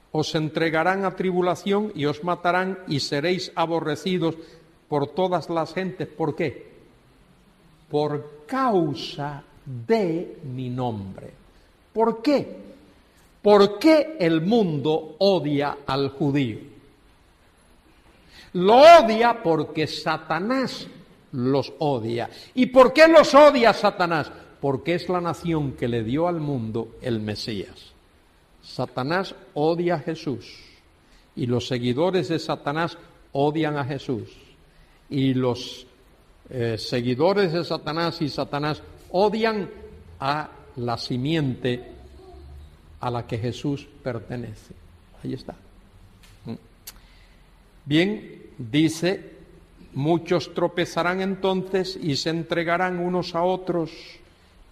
os entregarán a tribulación y os matarán y seréis aborrecidos por todas las gentes. ¿Por qué? Por causa de mi nombre. ¿Por qué? ¿Por qué el mundo odia al judío? Lo odia porque Satanás los odia. ¿Y por qué los odia Satanás? Porque es la nación que le dio al mundo el Mesías. Satanás odia a Jesús y los seguidores de Satanás odian a Jesús y los seguidores de Satanás y Satanás odian a la simiente a la que Jesús pertenece. Ahí está. Bien, dice, muchos tropezarán entonces y se entregarán unos a otros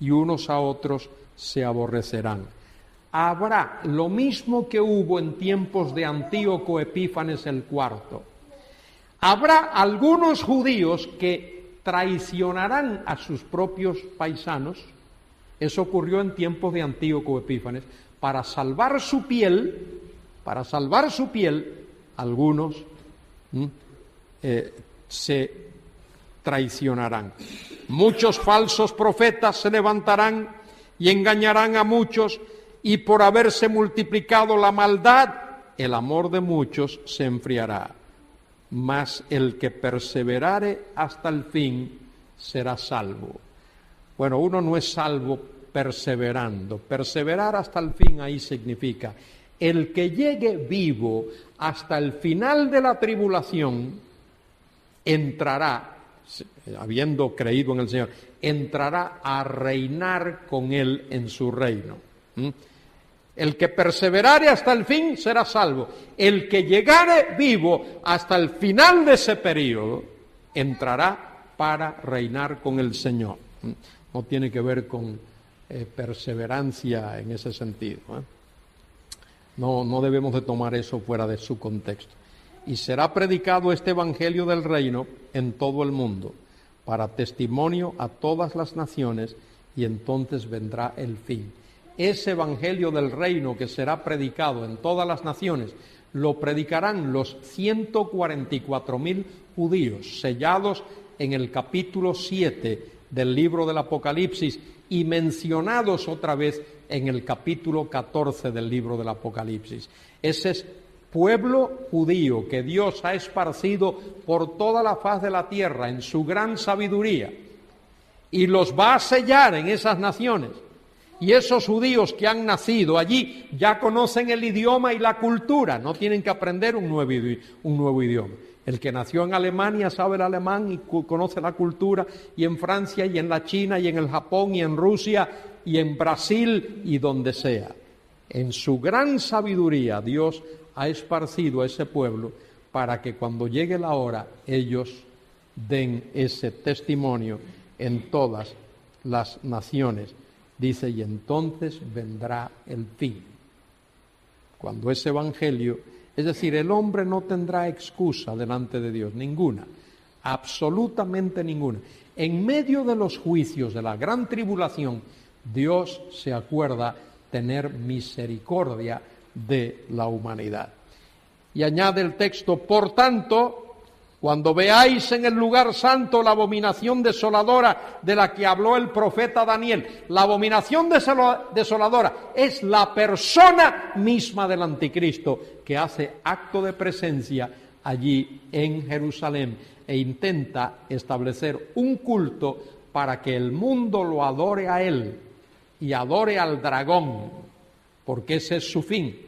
y unos a otros se aborrecerán. Habrá lo mismo que hubo en tiempos de Antíoco Epífanes el IV. Habrá algunos judíos que traicionarán a sus propios paisanos. Eso ocurrió en tiempos de Antíoco Epífanes. Para salvar su piel, algunos se traicionarán. Muchos falsos profetas se levantarán y engañarán a muchos, y por haberse multiplicado la maldad, el amor de muchos se enfriará. Mas el que perseverare hasta el fin será salvo. Bueno, uno no es salvo perseverando. Perseverar hasta el fin ahí significa el que llegue vivo hasta el final de la tribulación entrará, habiendo creído en el Señor, entrará a reinar con Él en su reino. El que perseverare hasta el fin será salvo. El que llegare vivo hasta el final de ese periodo entrará para reinar con el Señor. No tiene que ver con perseverancia en ese sentido. No debemos de tomar eso fuera de su contexto. Y será predicado este evangelio del reino en todo el mundo, para testimonio a todas las naciones, y entonces vendrá el fin. Ese evangelio del reino que será predicado en todas las naciones, lo predicarán los 144.000 judíos, sellados en el capítulo 7 del libro del Apocalipsis y mencionados otra vez en el capítulo 14 del libro del Apocalipsis. Ese es pueblo judío que Dios ha esparcido por toda la faz de la tierra en su gran sabiduría, y los va a sellar en esas naciones. Y esos judíos que han nacido allí ya conocen el idioma y la cultura, no tienen que aprender un nuevo idioma. El que nació en Alemania sabe el alemán y conoce la cultura, y en Francia, y en la China, y en el Japón, y en Rusia, y en Brasil, y donde sea. En su gran sabiduría Dios ha esparcido a ese pueblo para que cuando llegue la hora ellos den ese testimonio en todas las naciones. Dice, y entonces vendrá el fin. Cuando ese evangelio, es decir, el hombre no tendrá excusa delante de Dios, ninguna, absolutamente ninguna. En medio de los juicios de la gran tribulación, Dios se acuerda tener misericordia de la humanidad. Y añade el texto, por tanto, cuando veáis en el lugar santo la abominación desoladora de la que habló el profeta Daniel, la abominación desoladora es la persona misma del anticristo que hace acto de presencia allí en Jerusalén e intenta establecer un culto para que el mundo lo adore a él y adore al dragón, porque ese es su fin.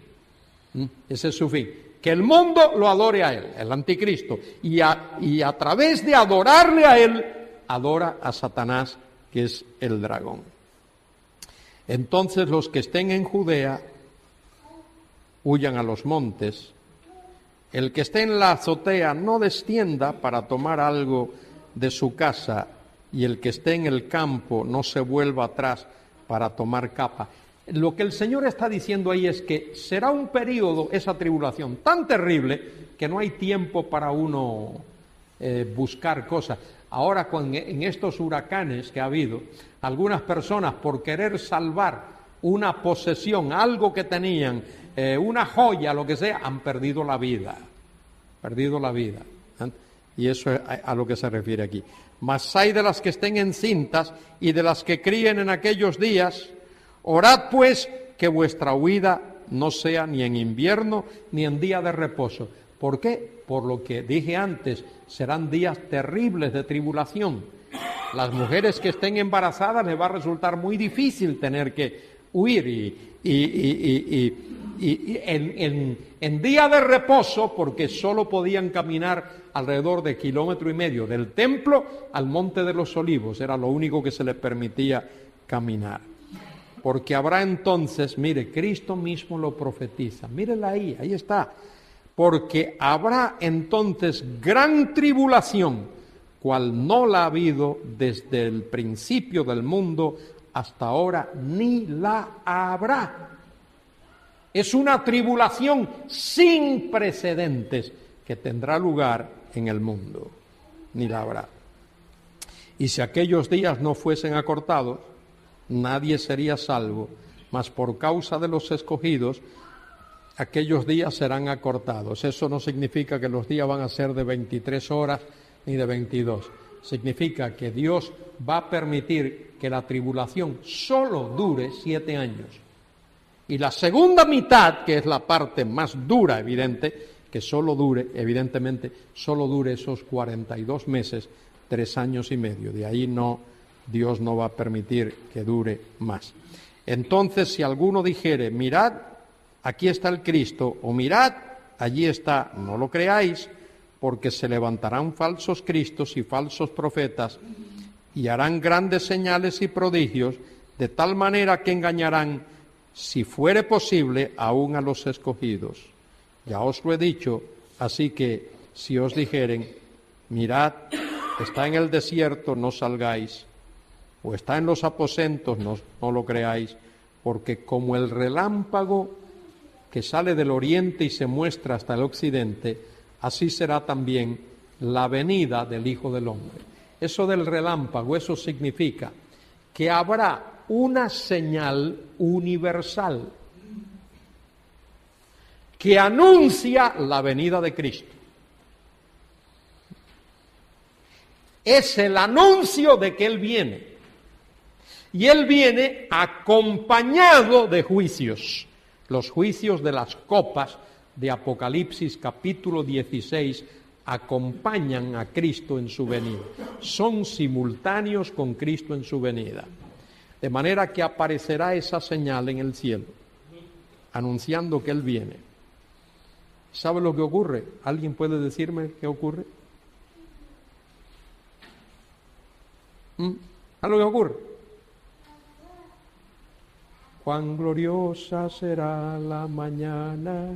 Ese es su fin. Que el mundo lo adore a él, el anticristo, y a través de adorarle a él, adora a Satanás, que es el dragón. Entonces los que estén en Judea huyan a los montes. El que esté en la azotea no descienda para tomar algo de su casa, y el que esté en el campo no se vuelva atrás para tomar capa. Lo que el Señor está diciendo ahí es que será un periodo, esa tribulación, tan terrible que no hay tiempo para uno buscar cosas. Ahora, en estos huracanes que ha habido, algunas personas, por querer salvar una posesión, algo que tenían, una joya, lo que sea, han perdido la vida. Perdido la vida. Y eso es a lo que se refiere aquí. Mas hay de las que estén encintas y de las que críen en aquellos días. Orad pues que vuestra huida no sea ni en invierno ni en día de reposo. ¿Por qué? Por lo que dije antes, serán días terribles de tribulación. Las mujeres que estén embarazadas les va a resultar muy difícil tener que huir y en día de reposo, porque solo podían caminar alrededor de 1,5 kilómetros del templo al Monte de los Olivos, era lo único que se les permitía caminar. Porque habrá entonces, mire, Cristo mismo lo profetiza, mírela ahí está, porque habrá entonces gran tribulación, cual no la ha habido desde el principio del mundo hasta ahora, ni la habrá. Es una tribulación sin precedentes que tendrá lugar en el mundo, ni la habrá. Y si aquellos días no fuesen acortados, nadie sería salvo, mas por causa de los escogidos, aquellos días serán acortados. Eso no significa que los días van a ser de 23 horas ni de 22. Significa que Dios va a permitir que la tribulación solo dure 7 años. Y la segunda mitad, que es la parte más dura, evidente, que evidentemente, solo dure esos 42 meses, 3 años y medio. De ahí Dios no va a permitir que dure más. Entonces, si alguno dijere, mirad, aquí está el Cristo, o mirad, allí está, no lo creáis, porque se levantarán falsos cristos y falsos profetas, y harán grandes señales y prodigios, de tal manera que engañarán, si fuere posible, aún a los escogidos. Ya os lo he dicho, así que si os dijeren, mirad, está en el desierto, no salgáis, o está en los aposentos, no lo creáis, porque como el relámpago que sale del oriente y se muestra hasta el occidente, así será también la venida del Hijo del Hombre. Eso del relámpago, eso significa que habrá una señal universal que anuncia la venida de Cristo. Es el anuncio de que Él viene. Y Él viene acompañado de juicios. Los juicios de las copas de Apocalipsis capítulo 16 acompañan a Cristo en su venida. Son simultáneos con Cristo en su venida. De manera que aparecerá esa señal en el cielo, anunciando que Él viene. ¿Sabe lo que ocurre? ¿Alguien puede decirme qué ocurre? ¿Sabe lo que ocurre? Cuán gloriosa será la mañana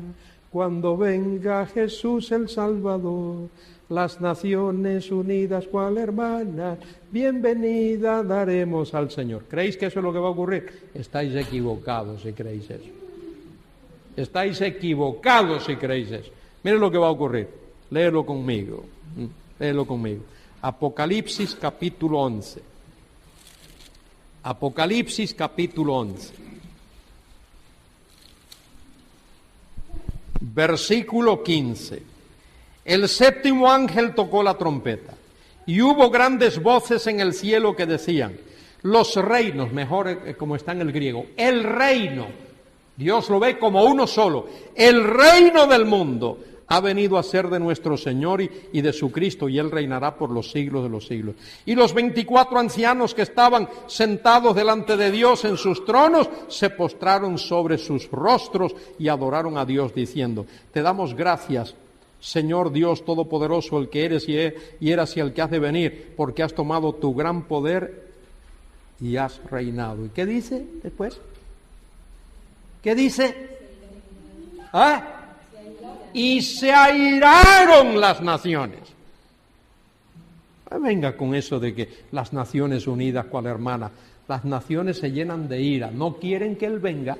cuando venga Jesús el Salvador, las naciones unidas cual hermanas, bienvenida daremos al Señor. ¿Creéis que eso es lo que va a ocurrir? Estáis equivocados si creéis eso. Estáis equivocados si creéis eso. Miren lo que va a ocurrir. Léelo conmigo. Léelo conmigo. Apocalipsis capítulo 11. Apocalipsis capítulo 11. Versículo 15. El séptimo ángel tocó la trompeta, y hubo grandes voces en el cielo que decían, los reinos, mejor como está en el griego, el reino, Dios lo ve como uno solo, el reino del mundo ha venido a ser de nuestro Señor y de su Cristo, y Él reinará por los siglos de los siglos. Y los 24 ancianos que estaban sentados delante de Dios en sus tronos, se postraron sobre sus rostros y adoraron a Dios, diciendo, te damos gracias, Señor Dios Todopoderoso, el que eres y eras y el que has de venir, porque has tomado tu gran poder y has reinado. ¿Y qué dice después? ¿Qué dice? ¿Ah? Y se airaron las naciones. Venga con eso de que las naciones unidas cual hermana. Las naciones se llenan de ira, no quieren que Él venga.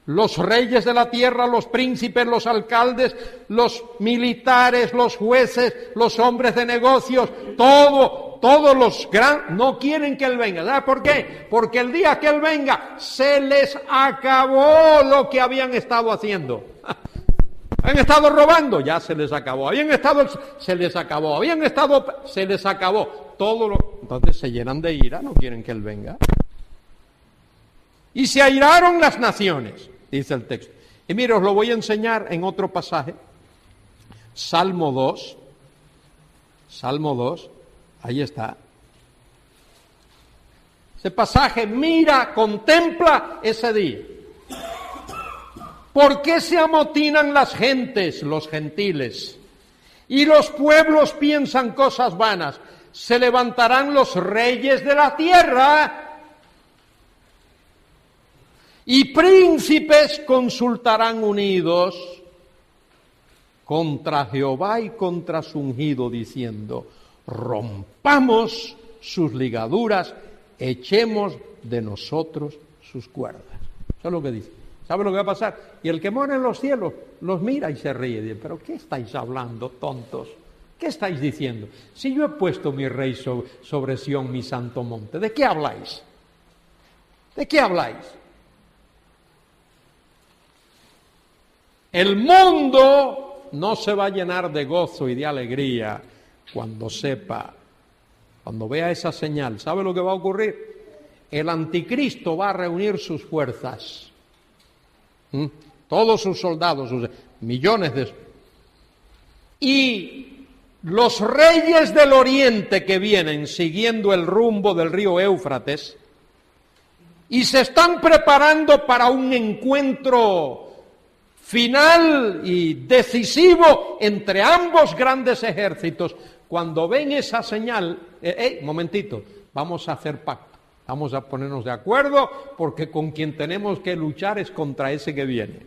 Los reyes de la tierra, los príncipes, los alcaldes, los militares, los jueces, los hombres de negocios, todos los grandes, no quieren que Él venga. ¿Sabes por qué? Porque el día que Él venga, se les acabó lo que habían estado haciendo. ¿Han estado robando? Ya se les acabó. ¿Habían estado? Se les acabó. ¿Habían estado? Se les acabó. Entonces se llenan de ira, no quieren que Él venga. Y se airaron las naciones, dice el texto. Y mire, os lo voy a enseñar en otro pasaje. Salmo 2. Salmo 2. Ahí está. Ese pasaje, mira, contempla ese día. ¿Por qué se amotinan las gentes, los gentiles? Y los pueblos piensan cosas vanas. Se levantarán los reyes de la tierra y príncipes consultarán unidos contra Jehová y contra su ungido, diciendo, rompamos sus ligaduras, echemos de nosotros sus cuerdas. Eso es lo que dice. ¿Sabe lo que va a pasar? Y el que mora en los cielos los mira y se ríe. Dice, ¿pero qué estáis hablando, tontos? ¿Qué estáis diciendo? Si yo he puesto mi rey sobre Sión, mi santo monte, ¿de qué habláis? ¿De qué habláis? El mundo no se va a llenar de gozo y de alegría cuando vea esa señal. ¿Sabe lo que va a ocurrir? El anticristo va a reunir sus fuerzas, todos sus soldados, millones de... Y los reyes del oriente que vienen siguiendo el rumbo del río Éufrates y se están preparando para un encuentro final y decisivo entre ambos grandes ejércitos, cuando ven esa señal, momentito, vamos a hacer pacto, vamos a ponernos de acuerdo, porque con quien tenemos que luchar es contra ese que viene.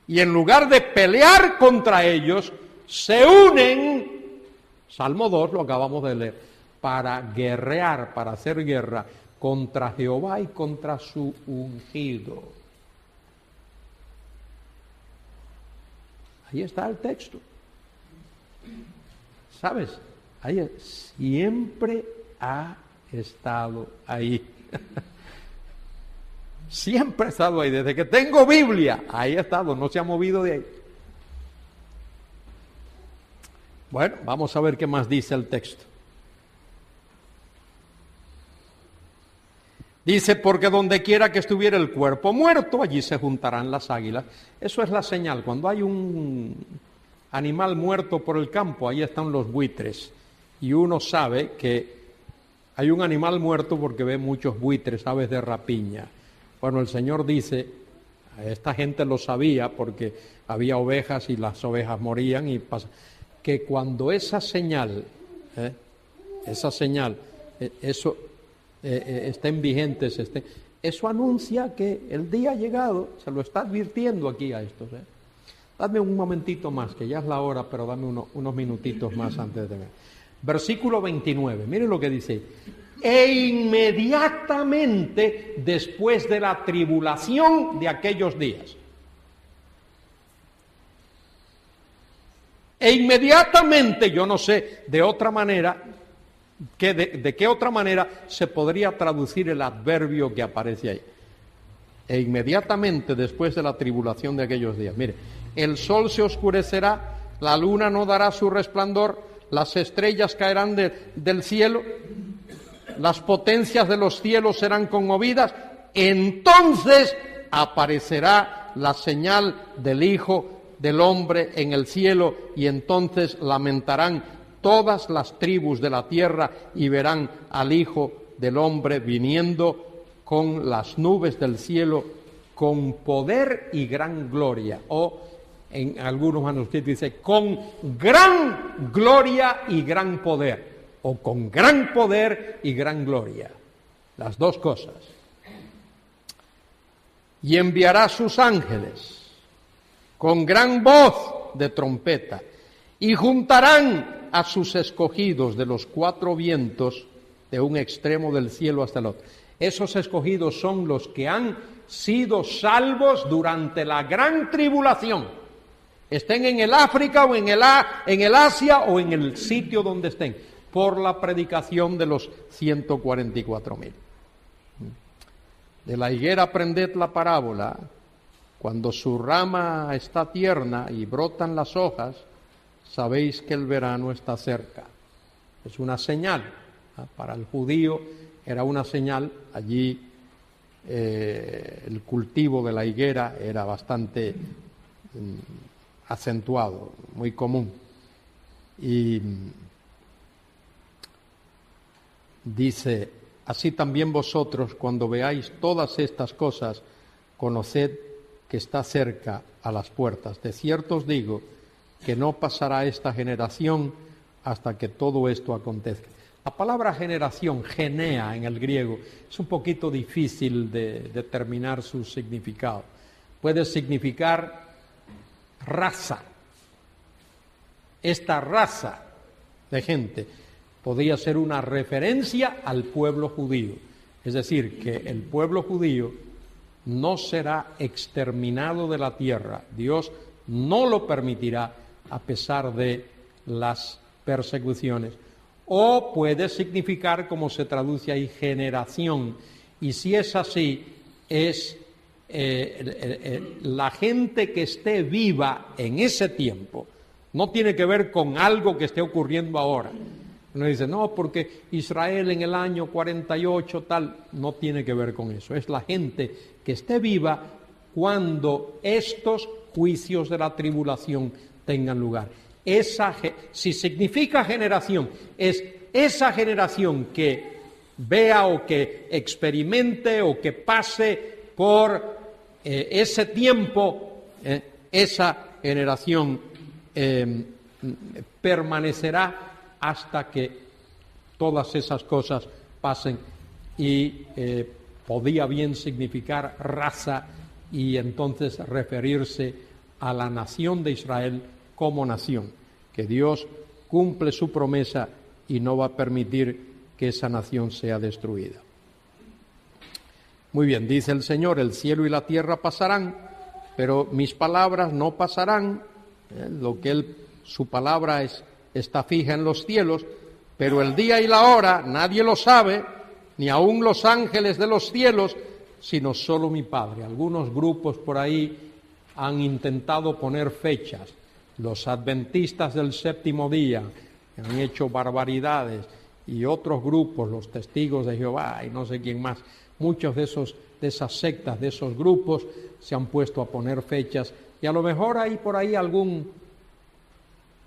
Y en lugar de pelear contra ellos, se unen, Salmo 2 lo acabamos de leer, para guerrear, para hacer guerra contra Jehová y contra su ungido. Ahí está el texto. ¿Sabes? Ahí siempre ha estado ahí. Siempre ha estado ahí. Desde que tengo Biblia, ahí ha estado, no se ha movido de ahí. Bueno, vamos a ver qué más dice el texto. Dice, porque donde quiera que estuviera el cuerpo muerto, allí se juntarán las águilas. Eso es la señal. Cuando hay un animal muerto por el campo, ahí están los buitres. Y uno sabe que hay un animal muerto porque ve muchos buitres, aves de rapiña. Bueno, el Señor dice, esta gente lo sabía porque había ovejas y las ovejas morían y pasa, que cuando esa señal, estén vigentes, eso anuncia que el día ha llegado, se lo está advirtiendo aquí a estos. Dame un momentito más, que ya es la hora, pero dame unos minutitos más antes de terminar. Versículo 29, miren lo que dice. E inmediatamente después de la tribulación de aquellos días. E inmediatamente, yo no sé de otra manera, de qué otra manera se podría traducir el adverbio que aparece ahí. E inmediatamente después de la tribulación de aquellos días. Mire, el sol se oscurecerá, la luna no dará su resplandor, las estrellas caerán del cielo, las potencias de los cielos serán conmovidas, entonces aparecerá la señal del Hijo del Hombre en el cielo, y entonces lamentarán todas las tribus de la tierra y verán al Hijo del Hombre viniendo con las nubes del cielo con poder y gran gloria. O en algunos manuscritos dice con gran gloria y gran poder. O con gran poder y gran gloria. Las dos cosas. Y enviará sus ángeles con gran voz de trompeta y juntarán a sus escogidos de los cuatro vientos de un extremo del cielo hasta el otro. Esos escogidos son los que han sido salvos durante la gran tribulación. Estén en el África o en el Asia o en el sitio donde estén, por la predicación de los 144.000. De la higuera aprended la parábola. Cuando su rama está tierna y brotan las hojas, sabéis que el verano está cerca. Es una señal. Para el judío era una señal. Allí el cultivo de la higuera era bastante acentuado, muy común. Y dice, así también vosotros, cuando veáis todas estas cosas, conoced que está cerca a las puertas. De cierto os digo que no pasará esta generación hasta que todo esto acontezca. La palabra generación, genea en el griego, es un poquito difícil de determinar su significado. Puede significar raza. Esta raza de gente podría ser una referencia al pueblo judío. Es decir, que el pueblo judío no será exterminado de la tierra. Dios no lo permitirá a pesar de las persecuciones. O puede significar, como se traduce ahí, generación. Y si es así, es la gente que esté viva en ese tiempo no tiene que ver con algo que esté ocurriendo ahora. Uno dice, no, porque Israel en el año 48 tal, no tiene que ver con eso. Es la gente que esté viva cuando estos juicios de la tribulación tengan lugar. Si significa generación, es esa generación que vea o que experimente o que pase por ese tiempo, esa generación permanecerá hasta que todas esas cosas pasen, y podía bien significar raza y entonces referirse a la nación de Israel como nación, que Dios cumple su promesa y no va a permitir que esa nación sea destruida. Muy bien, dice el Señor, el cielo y la tierra pasarán, pero mis palabras no pasarán. Su palabra está fija en los cielos, pero el día y la hora nadie lo sabe, ni aun los ángeles de los cielos, sino solo mi Padre. Algunos grupos por ahí han intentado poner fechas. Los adventistas del séptimo día han hecho barbaridades, y otros grupos, los testigos de Jehová y no sé quién más, muchos de esas sectas, de esos grupos, se han puesto a poner fechas, y a lo mejor hay por ahí algún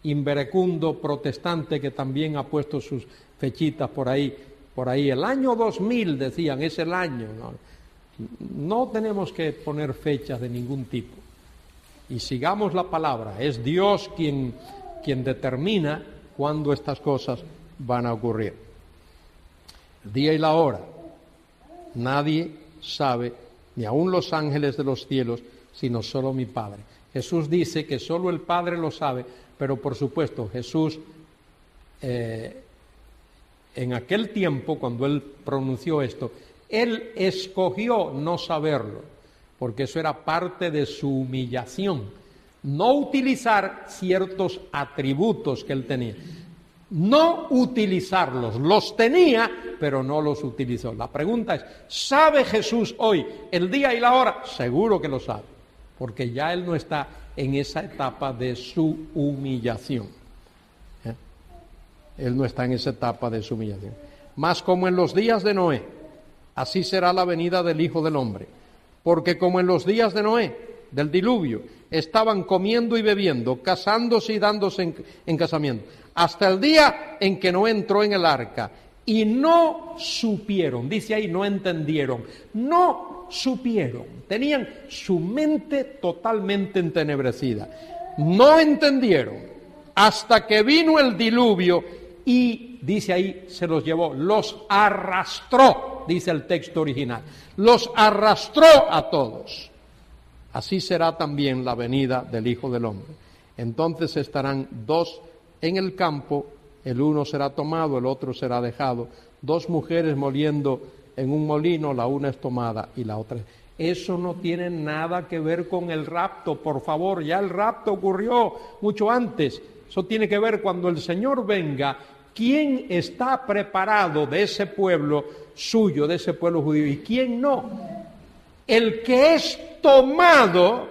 inverecundo protestante que también ha puesto sus fechitas por ahí. El año 2000 decían, es el año. No tenemos que poner fechas de ningún tipo. Y sigamos la palabra. Es Dios quien determina cuándo estas cosas van a ocurrir. El día y la hora nadie sabe, ni aun los ángeles de los cielos, sino solo mi Padre. Jesús dice que solo el Padre lo sabe, pero por supuesto Jesús en aquel tiempo, cuando Él pronunció esto, Él escogió no saberlo, porque eso era parte de su humillación, no utilizar ciertos atributos que Él tenía. No utilizarlos, los tenía, pero no los utilizó. La pregunta es, ¿sabe Jesús hoy el día y la hora? Seguro que lo sabe, porque ya Él no está en esa etapa de su humillación. Él no está en esa etapa de su humillación. Mas como en los días de Noé, así será la venida del Hijo del Hombre. Porque como en los días de Noé, del diluvio, estaban comiendo y bebiendo, casándose y dándose en casamiento, hasta el día en que Noé entró en el arca, y no supieron, dice ahí, no entendieron, no supieron, tenían su mente totalmente entenebrecida, no entendieron, hasta que vino el diluvio y, dice ahí, se los llevó, los arrastró, dice el texto original, los arrastró a todos. Así será también la venida del Hijo del Hombre. Entonces estarán dos en el campo, el uno será tomado, el otro será dejado. Dos mujeres moliendo en un molino, la una es tomada y la otra. Eso no tiene nada que ver con el rapto, por favor, ya el rapto ocurrió mucho antes. Eso tiene que ver cuando el Señor venga, quién está preparado de ese pueblo suyo, de ese pueblo judío, y quién no. El que es tomado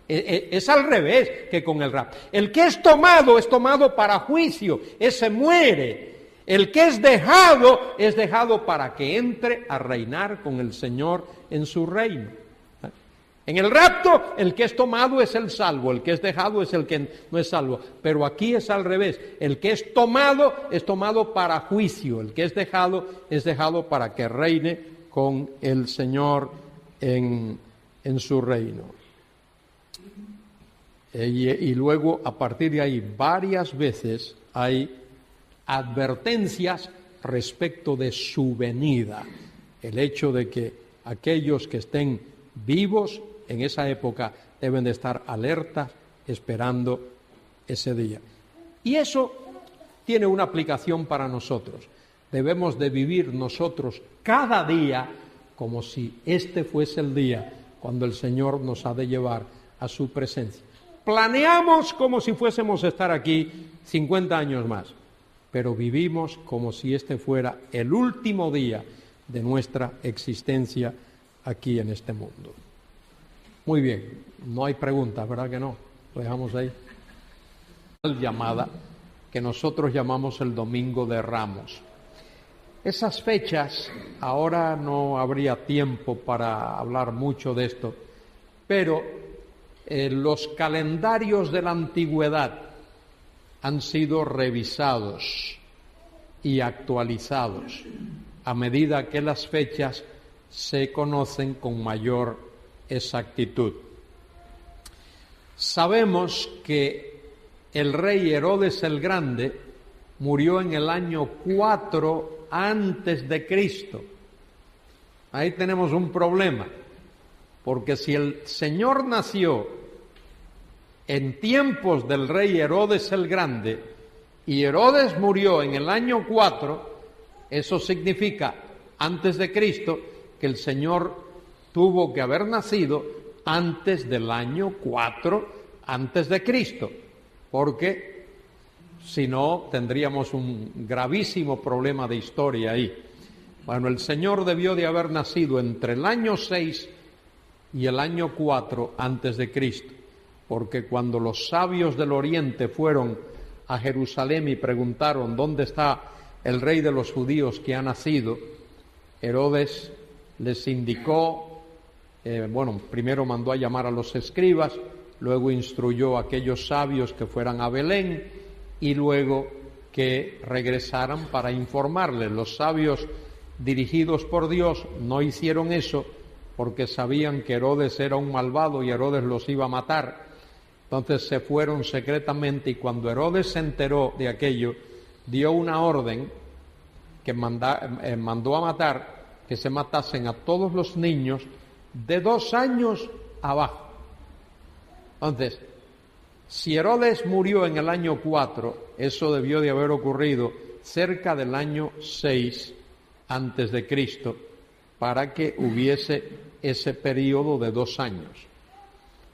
es al revés que con el rapto. El que es tomado para juicio, ese muere. El que es dejado para que entre a reinar con el Señor en su reino. En el rapto, el que es tomado es el salvo, el que es dejado es el que no es salvo. Pero aquí es al revés. El que es tomado para juicio. El que es dejado para que reine con el Señor en su reino. Y luego, a partir de ahí, varias veces hay advertencias respecto de su venida. El hecho de que aquellos que estén vivos en esa época deben de estar alertas, esperando ese día. Y eso tiene una aplicación para nosotros. Debemos de vivir nosotros cada día como si este fuese el día cuando el Señor nos ha de llevar a su presencia. Planeamos como si fuésemos a estar aquí 50 años más, pero vivimos como si este fuera el último día de nuestra existencia aquí en este mundo. Muy bien, no hay preguntas, ¿verdad que no? Lo dejamos ahí. Llamada que nosotros llamamos el Domingo de Ramos. Esas fechas, ahora no habría tiempo para hablar mucho de esto, pero los calendarios de la antigüedad han sido revisados y actualizados a medida que las fechas se conocen con mayor exactitud. Sabemos que el rey Herodes el Grande murió en el año 4 antes de Cristo. Ahí tenemos un problema, porque si el Señor nació en tiempos del rey Herodes el Grande y Herodes murió en el año 4, eso significa antes de Cristo, que el Señor tuvo que haber nacido antes del año 4 antes de Cristo, porque si no tendríamos un gravísimo problema de historia ahí. Bueno, el Señor debió de haber nacido entre el año 6 y el año 4 antes de Cristo, porque cuando los sabios del Oriente fueron a Jerusalén y preguntaron ¿dónde está el rey de los judíos que ha nacido?, Herodes les indicó, primero mandó a llamar a los escribas, luego instruyó a aquellos sabios que fueran a Belén y luego que regresaran para informarles. Los sabios dirigidos por Dios no hicieron eso porque sabían que Herodes era un malvado y Herodes los iba a matar. Entonces se fueron secretamente y cuando Herodes se enteró de aquello, dio una orden que mandó a matar, que se matasen a todos los niños de 2 años abajo. Entonces, si Herodes murió en el año 4, eso debió de haber ocurrido cerca del año 6 antes de Cristo, para que hubiese ese periodo de 2 años.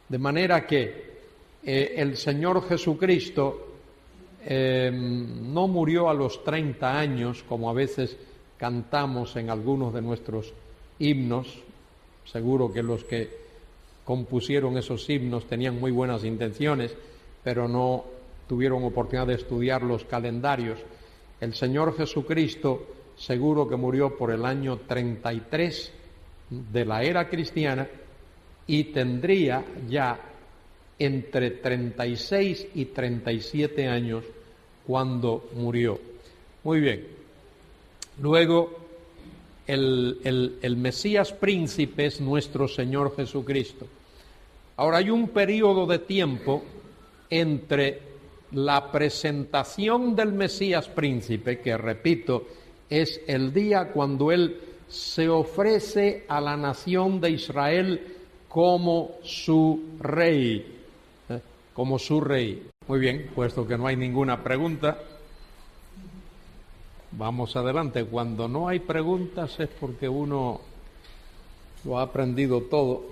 De manera que el Señor Jesucristo no murió a los 30 años, como a veces cantamos en algunos de nuestros himnos. Seguro que los que compusieron esos himnos tenían muy buenas intenciones, pero no tuvieron oportunidad de estudiar los calendarios. El Señor Jesucristo seguro que murió por el año 33 de la era cristiana y tendría ya entre 36 y 37 años cuando murió. Muy bien. Luego, el Mesías príncipe es nuestro Señor Jesucristo. Ahora, hay un periodo de tiempo entre la presentación del Mesías príncipe, que repito, es el día cuando Él se ofrece a la nación de Israel como su rey. Como su rey. Muy bien, puesto que no hay ninguna pregunta, vamos adelante. Cuando no hay preguntas es porque uno lo ha aprendido todo.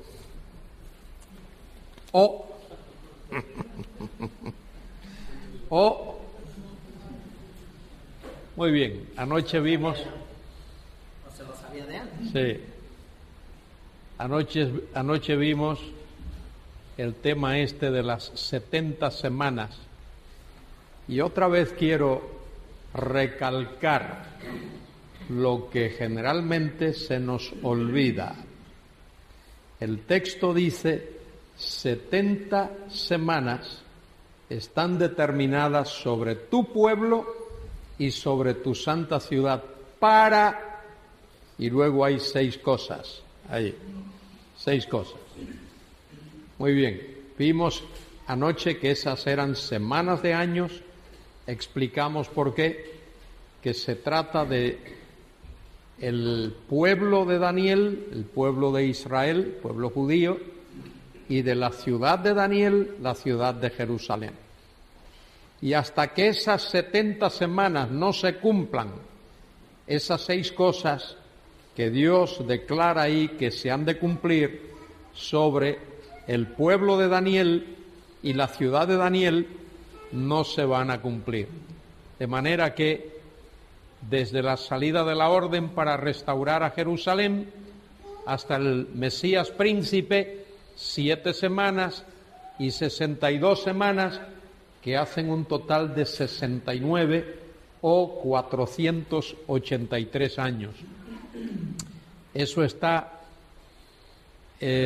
Muy bien, anoche vimos... ¿No se lo sabía de antes? Sí. Anoche vimos el tema este de las 70 semanas. Y otra vez quiero recalcar lo que generalmente se nos olvida. El texto dice 70 semanas están determinadas sobre tu pueblo y sobre tu santa ciudad para... Y luego hay 6 cosas. Ahí, 6 cosas. Muy bien, vimos anoche que esas eran semanas de años, explicamos por qué, que se trata de el pueblo de Daniel, el pueblo de Israel, pueblo judío, y de la ciudad de Daniel, la ciudad de Jerusalén. Y hasta que esas 70 semanas no se cumplan, esas 6 cosas que Dios declara ahí que se han de cumplir sobre el pueblo de Daniel y la ciudad de Daniel, no se van a cumplir. De manera que desde la salida de la orden para restaurar a Jerusalén hasta el Mesías príncipe 7 semanas y 62 semanas, que hacen un total de 69 o 483 años. Eso está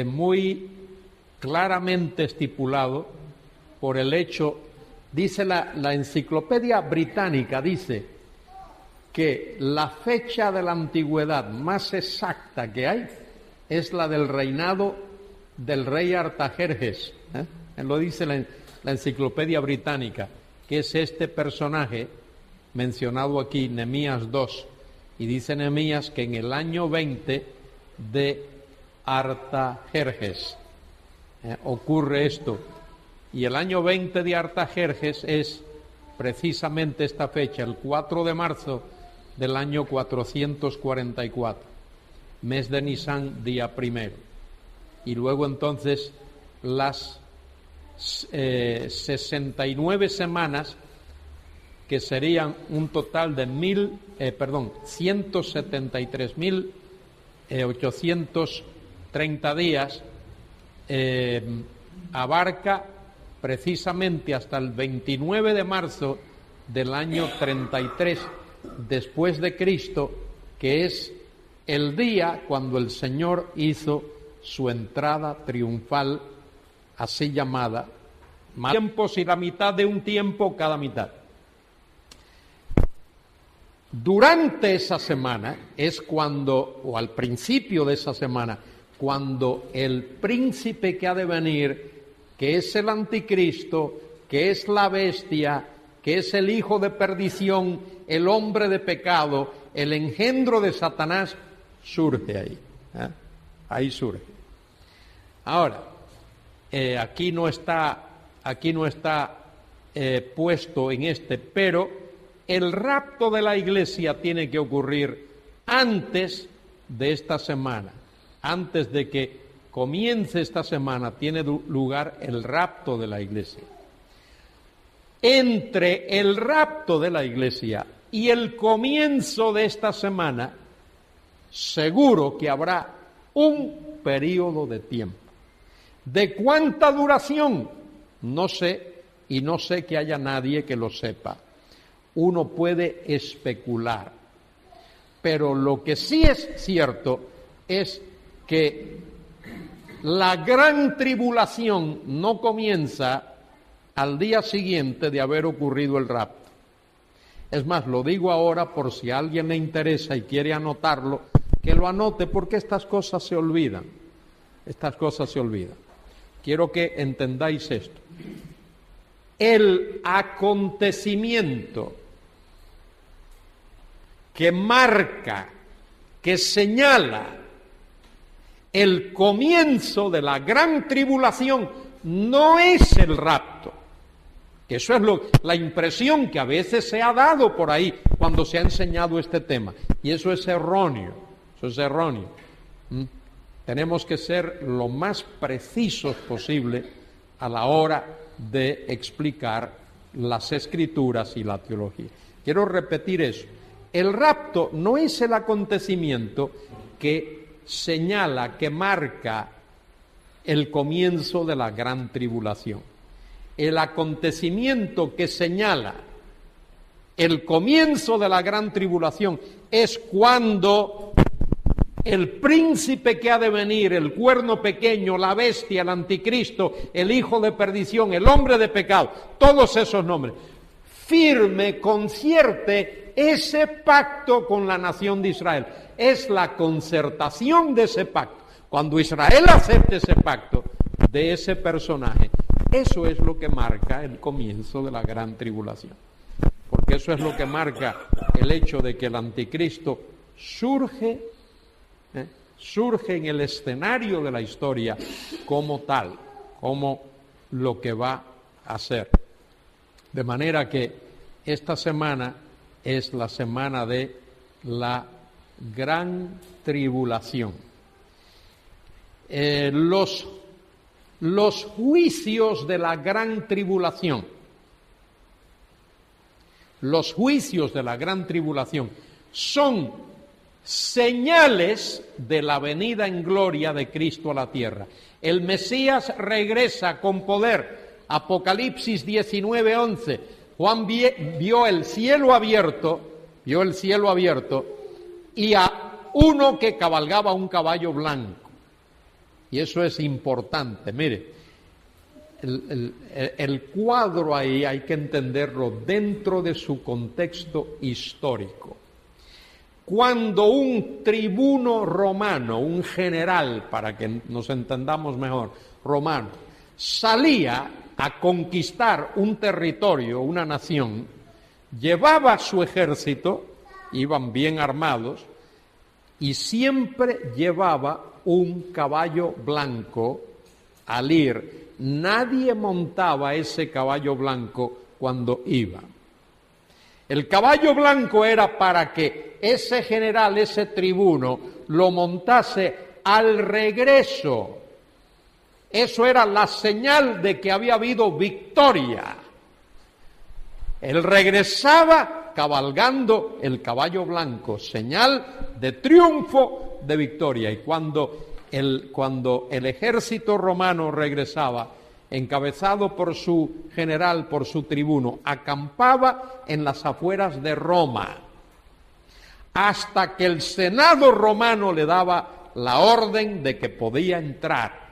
muy claramente estipulado por el hecho, dice la Enciclopedia Británica, dice que la fecha de la antigüedad más exacta que hay es la del reinado del rey Artajerjes. Lo dice la Enciclopedia Británica, que es este personaje mencionado aquí, Nehemías 2, y dice Nehemías que en el año 20 de Artajerjes ocurre esto, y el año 20 de Artajerjes es precisamente esta fecha, el 4 de marzo del año 444, mes de Nisan, día primero, y luego entonces las 69 semanas, que serían un total de 173.830 días, abarca precisamente hasta el 29 de marzo del año 33 después de Cristo, que es el día cuando el Señor hizo su entrada triunfal, así llamada, tiempos y la mitad de un tiempo cada mitad. Durante esa semana es cuando, o al principio de esa semana, cuando el príncipe que ha de venir, que es el anticristo, que es la bestia, que es el hijo de perdición, el hombre de pecado, el engendro de Satanás, surge ahí. Ahí surge. Ahora, aquí no está puesto en este, pero el rapto de la iglesia tiene que ocurrir antes de esta semana. Antes de que comience esta semana, tiene lugar el rapto de la iglesia. Entre el rapto de la iglesia y el comienzo de esta semana, seguro que habrá un periodo de tiempo. ¿De cuánta duración? No sé, y no sé que haya nadie que lo sepa. Uno puede especular, pero lo que sí es cierto es que la gran tribulación no comienza al día siguiente de haber ocurrido el rapto. Es más, lo digo ahora por si a alguien le interesa y quiere anotarlo, que lo anote, porque estas cosas se olvidan. Estas cosas se olvidan. Quiero que entendáis esto. El acontecimiento que marca, que señala el comienzo de la gran tribulación no es el rapto. Que eso es la impresión que a veces se ha dado por ahí cuando se ha enseñado este tema. Y eso es erróneo. Eso es erróneo. Tenemos que ser lo más precisos posible a la hora de explicar las Escrituras y la teología. Quiero repetir eso. El rapto no es el acontecimiento que señala, que marca el comienzo de la gran tribulación. El acontecimiento que señala el comienzo de la gran tribulación es cuando el príncipe que ha de venir, el cuerno pequeño, la bestia, el anticristo, el hijo de perdición, el hombre de pecado, todos esos nombres, firme, concierte ese pacto con la nación de Israel. Es la concertación de ese pacto. Cuando Israel acepte ese pacto de ese personaje, eso es lo que marca el comienzo de la gran tribulación. Porque eso es lo que marca el hecho de que el anticristo surge en el escenario de la historia como tal, como lo que va a ser. De manera que esta semana es la semana de la gran tribulación. Los juicios de la gran tribulación, los juicios de la gran tribulación son señales de la venida en gloria de Cristo a la tierra. El Mesías regresa con poder. Apocalipsis 19:11. Juan vio el cielo abierto y a uno que cabalgaba un caballo blanco. Y eso es importante. Mire, el cuadro ahí hay que entenderlo dentro de su contexto histórico. Cuando un tribuno romano, un general, para que nos entendamos mejor, romano, salía a conquistar un territorio, una nación, llevaba su ejército, iban bien armados, y siempre llevaba un caballo blanco al ir. Nadie montaba ese caballo blanco cuando iba. El caballo blanco era para que ese general, ese tribuno, lo montase al regreso. Eso era la señal de que había habido victoria. Él regresaba cabalgando el caballo blanco, señal de triunfo, de victoria. Y cuando el ejército romano regresaba, encabezado por su general, por su tribuno, acampaba en las afueras de Roma, hasta que el Senado romano le daba la orden de que podía entrar.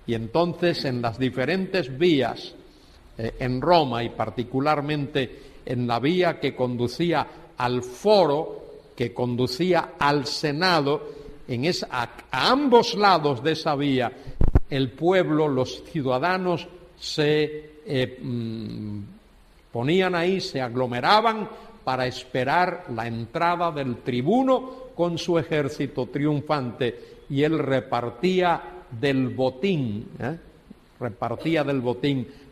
Y entonces en las diferentes vías en Roma, y particularmente en la vía que conducía al foro, que conducía al Senado, a ambos lados de esa vía, el pueblo, los ciudadanos se ponían ahí, se aglomeraban para esperar la entrada del tribuno con su ejército triunfante, y él repartía del botín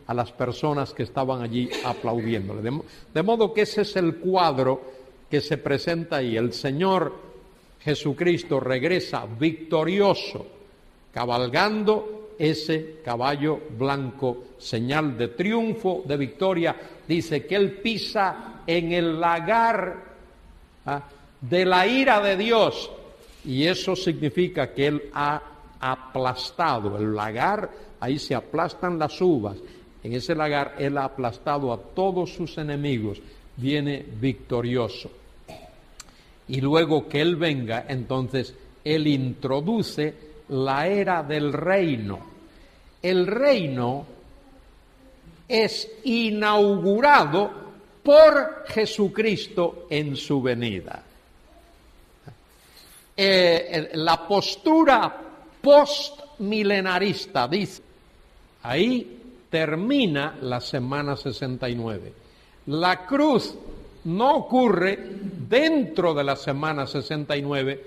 a las personas que estaban allí aplaudiéndole. De modo que ese es el cuadro que se presenta ahí. El Señor Jesucristo regresa victorioso, cabalgando ese caballo blanco, señal de triunfo, de victoria. Dice que Él pisa en el lagar de la ira de Dios, y eso significa que Él ha aplastado el lagar. Ahí se aplastan las uvas. En ese lagar Él ha aplastado a todos sus enemigos, viene victorioso. Y luego que Él venga, entonces Él introduce la era del reino. El reino es inaugurado por Jesucristo en su venida. La postura postmilenarista dice, ahí termina la semana 69. La cruz no ocurre dentro de la semana 69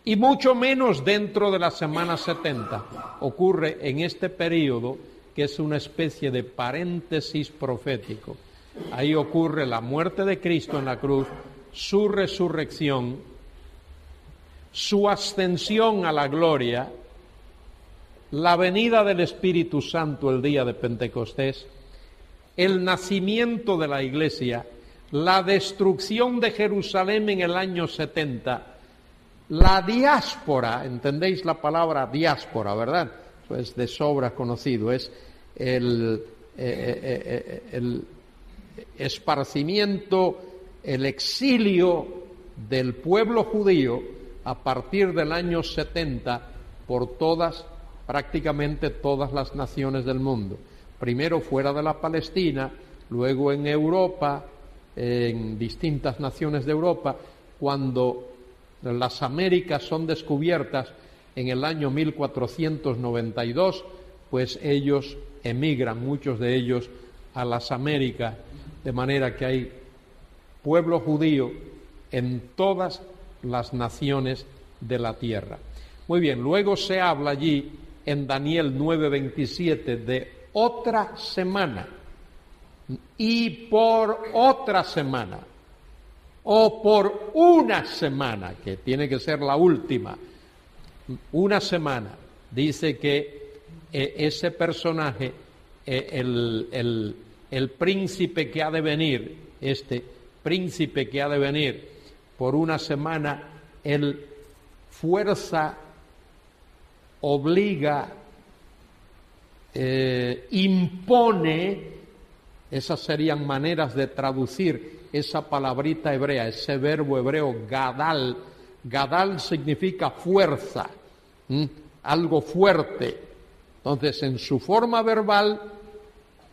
y mucho menos dentro de la semana 70. Ocurre en este periodo que es una especie de paréntesis profético. Ahí ocurre la muerte de Cristo en la cruz, su resurrección, su ascensión a la gloria, la venida del Espíritu Santo el día de Pentecostés, el nacimiento de la Iglesia, la destrucción de Jerusalén en el año 70, la diáspora, ¿entendéis la palabra diáspora, verdad? Pues de sobra conocido, es el esparcimiento, el exilio del pueblo judío a partir del año 70 por prácticamente todas las naciones del mundo. Primero fuera de la Palestina, luego en Europa, en distintas naciones de Europa. Cuando las Américas son descubiertas en el año 1492, pues ellos emigran, muchos de ellos, a las Américas, de manera que hay pueblo judío en todas las naciones de la tierra. Muy bien, luego se habla allí en Daniel 9:27 de otra semana, y por otra semana, o por una semana, que tiene que ser la última, una semana. Dice que ese personaje, el príncipe que ha de venir, este príncipe que ha de venir por una semana, él fuerza, obliga, impone, esas serían maneras de traducir esa palabrita hebrea, ese verbo hebreo gadal. Gadal significa fuerza, algo fuerte. Entonces, en su forma verbal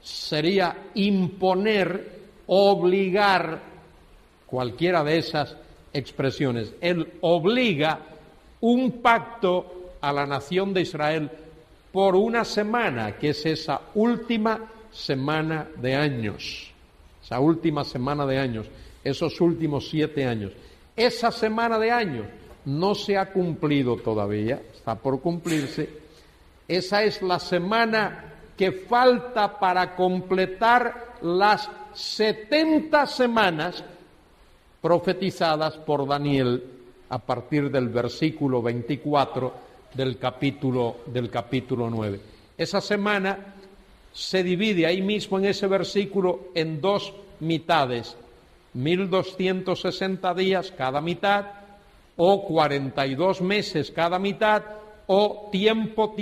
sería imponer, obligar, cualquiera de esas expresiones. Él obliga un pacto a la nación de Israel por una semana, que es esa última semana de años. Esa última semana de años, esos últimos 7 años. Esa semana de años no se ha cumplido todavía, está por cumplirse. Esa es la semana que falta para completar las 70 semanas profetizadas por Daniel a partir del versículo 24 del capítulo 9. Esa semana se divide ahí mismo en ese versículo en 2 mitades, 1260 días cada mitad, o 42 meses cada mitad, o tiempo